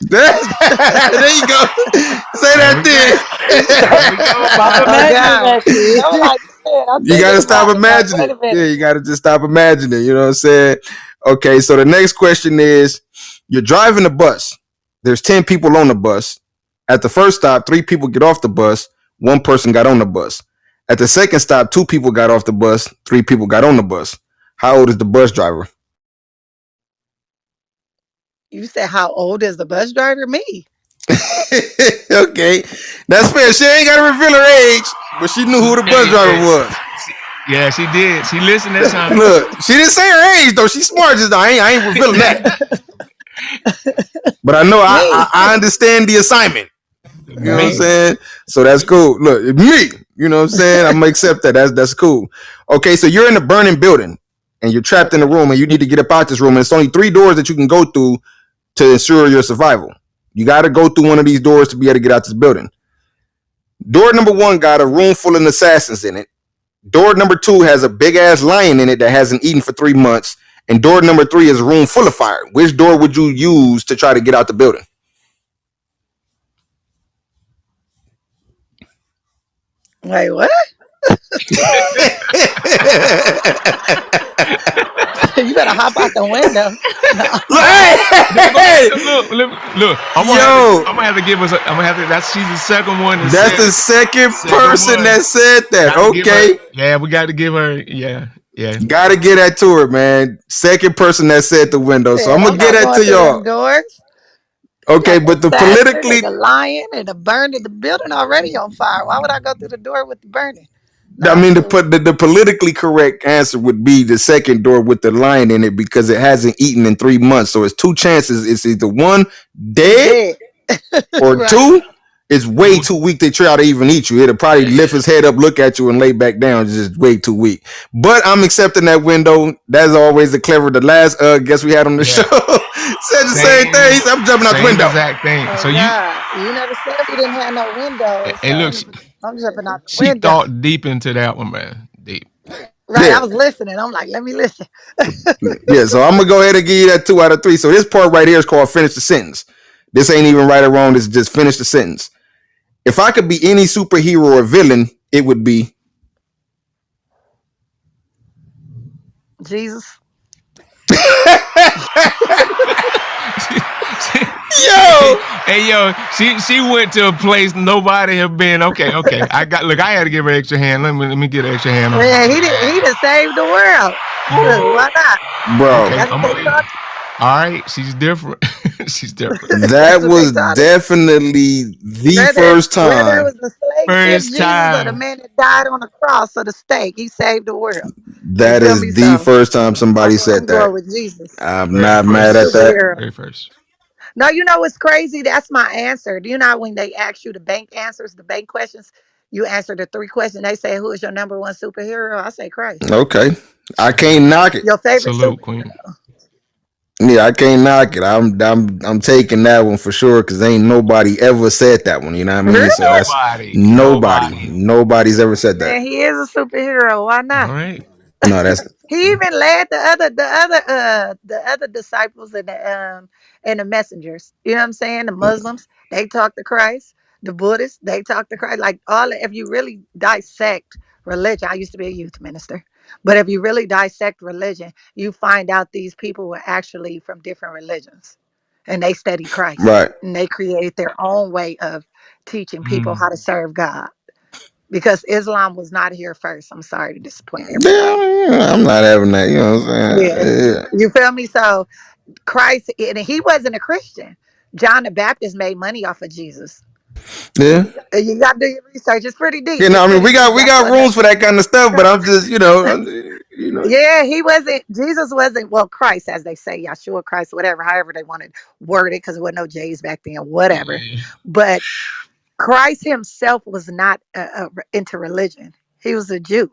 There you go. Say There that we go. There we then. go. Stop Oh imagining God. that shit. No, like you said, I'm You gotta thinking stop about it. Like, imagining wait it. a Yeah, minute. you gotta just stop imagining. You know what I'm saying? Okay, so the next question is: you're driving a bus. There's 10 people on the bus. At the first stop, 3 people get off the bus. 1 person got on the bus. At the second stop, 2 people got off the bus. 3 people got on the bus. How old is the bus driver? You said, how old is the bus driver? Me. Okay, that's fair. She ain't gotta reveal her age, but she knew who the bus driver was. Yeah, she did. She listened that time. Look, she didn't say her age though. She's smart. Just I ain't revealing that. But I know Me. I understand the assignment. You know what I'm Right. Me. saying? So that's cool. Look, me. You know what I'm saying? I'm gonna accept that. That's cool. Okay, so you're in a burning building and you're trapped in a room and you need to get up out this room. And it's only 3 doors that you can go through to ensure your survival. You got to go through one of these doors to be able to get out this building. Door number 1 got a room full of assassins in it. Door number 2 has a big ass lion in it that hasn't eaten for 3 months. And door number 3 is a room full of fire. Which door would you use to try to get out the building? Wait, what? You better hop out the window. No. Look. I'm gonna have to give us. I'm gonna have to. She's the second one. That's the second person that said that. Okay. Yeah, we got to give her. Yeah. Got to get that to her, man. Second person that said the window. So I'm gonna get that to y'all. Doors. Okay, but the politically, the lion and the burning, the building already on fire. Why would I go through the door with the burning? No, I mean, the politically correct answer would be the second door with the lion in it because it hasn't eaten in 3 months. So it's two chances. It's either one dead or right. Two, it's way too weak to try to even eat you. It'll probably lift his head up, look at you, and lay back down. It's just way too weak. But I'm accepting that window. That's always the clever. The last guest we had on the show said the same thing. I'm jumping out the window. Exact thing. So you never said we didn't have no windows. Hey, look, I'm jumping out the window. She thought deep into that one, man. Deep. Right, I was listening. I'm like, let me listen. Yeah, so I'm gonna go ahead and give you that 2 out of 3. So this part right here is called finish the sentence. This ain't even right or wrong. This is just finish the sentence. If I could be any superhero or villain, it would be Jesus. Yo, she went to a place nobody have been. Okay. I had to give her an extra hand. Let me get an extra hand on. Yeah, he did save the world. Why not? Bro. Okay, all right, she's different. She's different. That was definitely the first time. Whether it was the slave ship, Jesus, or the man that died on the cross or the stake, he saved the world. That is the first time somebody said that. With Jesus. I'm not mad at that. Very first. No, you know what's crazy? That's my answer. Do you know when they ask you the bank answers, the bank questions, you answer the 3 questions. They say, "Who is your number 1 superhero?" I say Christ. Okay, I can't knock it. Your favorite Salute, Queen. Yeah, I can't knock it. I'm taking that one for sure because ain't nobody ever said that one. You know what I mean? Really? So that's nobody's ever said that. Man, he is a superhero. Why not? All right. No, that's he even led the other disciples and the messengers. You know what I'm saying? The Muslims, they talk to Christ. The Buddhists, they talk to Christ. Like if you really dissect religion, I used to be a youth minister. But if you really dissect religion, you find out these people were actually from different religions. And they studied Christ. Right. And they created their own way of teaching people how to serve God. Because Islam was not here first. I'm sorry to disappoint everybody. Yeah, I'm not having that. You know what I'm saying? Yeah. You feel me? So Christ, and he wasn't a Christian. John the Baptist made money off of Jesus. Yeah. You got to do your research. It's pretty deep. You know, I mean, we got rules for that kind of stuff, but I'm just, you know. Yeah, Jesus wasn't, well, Christ, as they say, Yahshua Christ, whatever, however they wanted to word it, because there wasn't no J's back then, whatever. But Christ himself was not into religion. He was a Jew.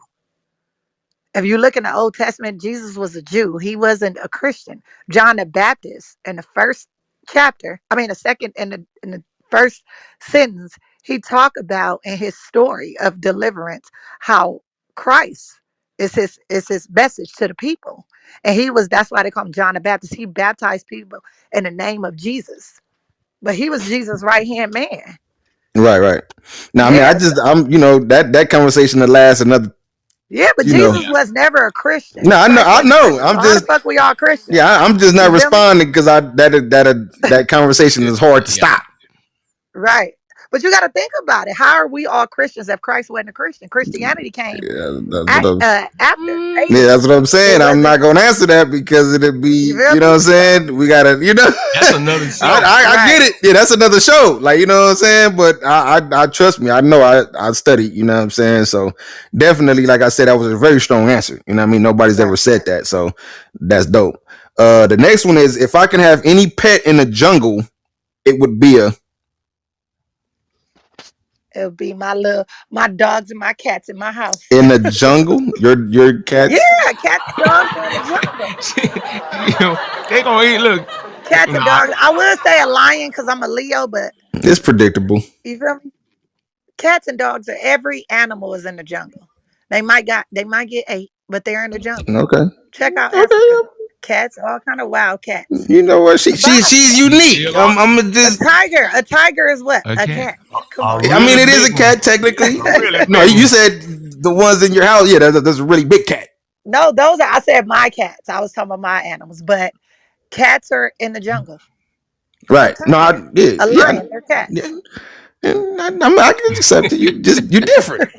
If you look in the Old Testament, Jesus was a Jew. He wasn't a Christian. John the Baptist, in the first chapter, the second, in the first sentence, he talked about in his story of deliverance how Christ is his message to the people. And that's why they call him John the Baptist. He baptized people in the name of Jesus. But he was Jesus' right-hand man. Right. Now, I mean, I'm that conversation that lasts another. Yeah, but Jesus was never a Christian. No, I know. I'm just. How the fuck we all Christians? Yeah, I'm just not responding because that conversation is hard to stop. Right, but you got to think about it. How are we all Christians if Christ wasn't a Christian? Christianity came after. Yeah, that's what I'm saying. I'm not going to answer that because it'd be, you know what I'm saying? We gotta, That's another show. I get it. Yeah, that's another show. Like, you know what I'm saying? But I trust me. I know I studied. You know what I'm saying? So definitely, like I said, that was a very strong answer. You know what I mean? Nobody's ever said that. So that's dope. The next one is, if I can have any pet in the jungle, it would be It'll be my dogs and my cats in my house. In the jungle? Your cats? Yeah, cats and dogs are in the jungle. They gonna eat. Look, cats and dogs. I would say a lion because I'm a Leo, but it's predictable. You feel me? Cats and dogs are every animal is in the jungle. They might get ate, but they're in the jungle. Okay. Check out Africa. Cats, all kind of wild cats. You know what? She's unique. I'm just A tiger is what? A Okay. cat. Come on. I mean, it is a cat technically. No, you said the ones in your house. Yeah, that's a really big cat. No, those are. I said my cats. I was talking about my animals, but cats are in the jungle. Right. No, A lion. They're cats. Yeah. I can accept it. You're different.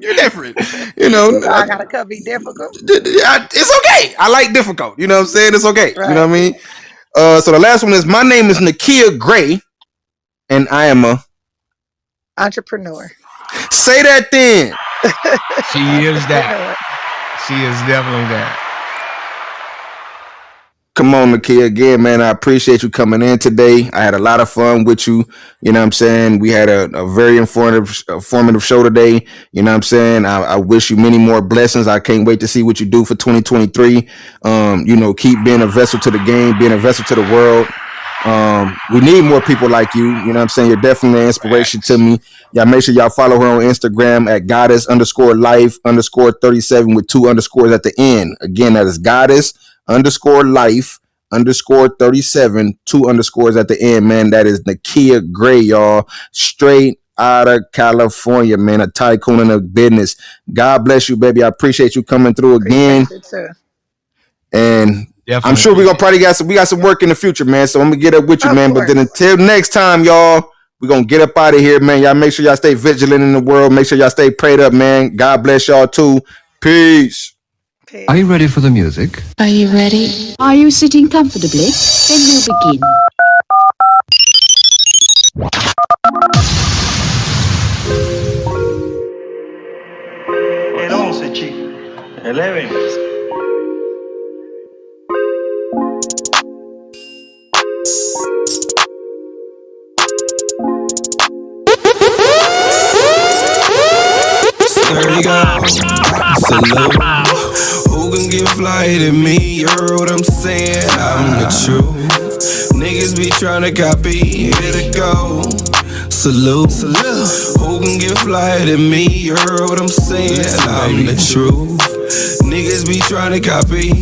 You're different. You know, I gotta be difficult. It's okay. I like difficult. You know what I'm saying? It's okay. Right. You know what I mean? So the last one is, my name is Nakia Gray, and I am a entrepreneur. Say that then. She is that. She is definitely that. Come on, Nakia, again, man. I appreciate you coming in today. I had a lot of fun with you. You know what I'm saying? We had a very informative show today. You know what I'm saying? I wish you many more blessings. I can't wait to see what you do for 2023. You know, keep being a vessel to the game, being a vessel to the world. We need more people like you. You know what I'm saying? You're definitely an inspiration to me. Y'all make sure y'all follow her on Instagram at goddess_life_37 with 2 underscores at the end. Again, that is goddess_life_37, 2 underscores at the end, man. That is Nakia Gray, y'all. Straight out of California, man. A tycoon in the business. God bless you, baby. I appreciate you coming through again. And definitely. I'm sure we're gonna probably got some work in the future, man. So I'm gonna get up with you, man. But then until next time, y'all, we're gonna get up out of here, man. Y'all make sure y'all stay vigilant in the world. Make sure y'all stay prayed up, man. God bless y'all too. Peace. Are you ready for the music? Are you ready? Are you sitting comfortably? Then we'll begin. El 11, chico. 11. There you go. Salute. Who can get fly than me? You heard what I'm saying? I'm the truth. Niggas be tryna copy. Here to go. Salute. Who can get fly than me? You heard what I'm saying? I'm the truth. Niggas be tryna copy.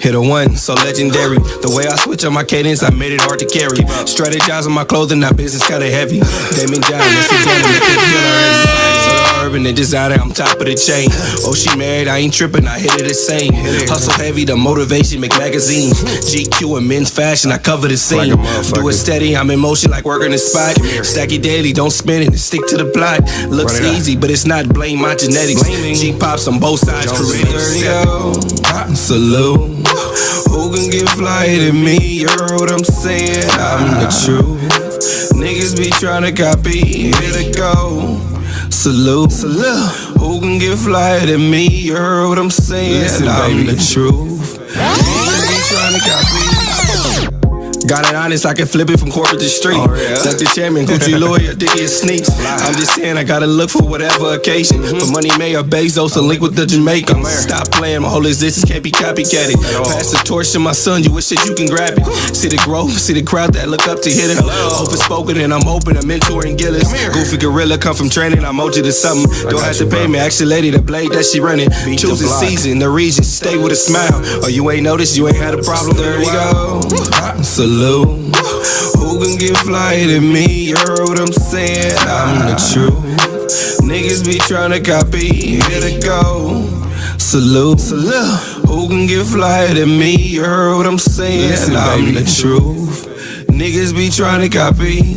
Hit a one, so legendary. The way I switch on my cadence, I made it hard to carry. Strategize on my clothing, that business kinda heavy. Damon John, let's sit down and make that deal already. So the urban and designer, I'm top of the chain. Oh, she married, I ain't tripping, I hit it the same. Hustle heavy, the motivation, make magazines. GQ and men's fashion, I cover the scene. Do it steady, I'm in motion like working the spot. Stack it daily, don't spin it, and stick to the plot. Looks easy, but it's not, blame my genetics. G-pops on both sides, salute. Who can get fly than me? You heard what I'm saying? I'm the truth. Niggas be tryna copy. Here to go. Salute. Who can get fly than me? You heard what I'm saying? I'm the truth. Niggas be tryna copy. Got it honest, I can flip it from corporate to street. Duck the chairman, Gucci lawyer, Dickie and Sneaks. I'm just saying I gotta look for whatever occasion. For money made or Bezos, a link with the Jamaicans. Stop playing, my whole existence can't be copycatted. Pass the torch to my son, you wish that you can grab it. See the growth, see the crowd that look up to hit him. Open spoken and I'm open, I'm mentoring Gillis. Goofy gorilla come from training, I'm OG to something. Don't have to pay me, actually lady, the blade that she running. Choose the season, the region, stay with a smile. Or you ain't noticed, you ain't had a problem. There you go. Salute. Who can get fly than me? You heard what I'm saying? I'm the truth. Niggas be tryna copy. Here to go. Salute. Who can get fly than me? You heard what I'm saying? I'm the truth. Niggas be tryna copy.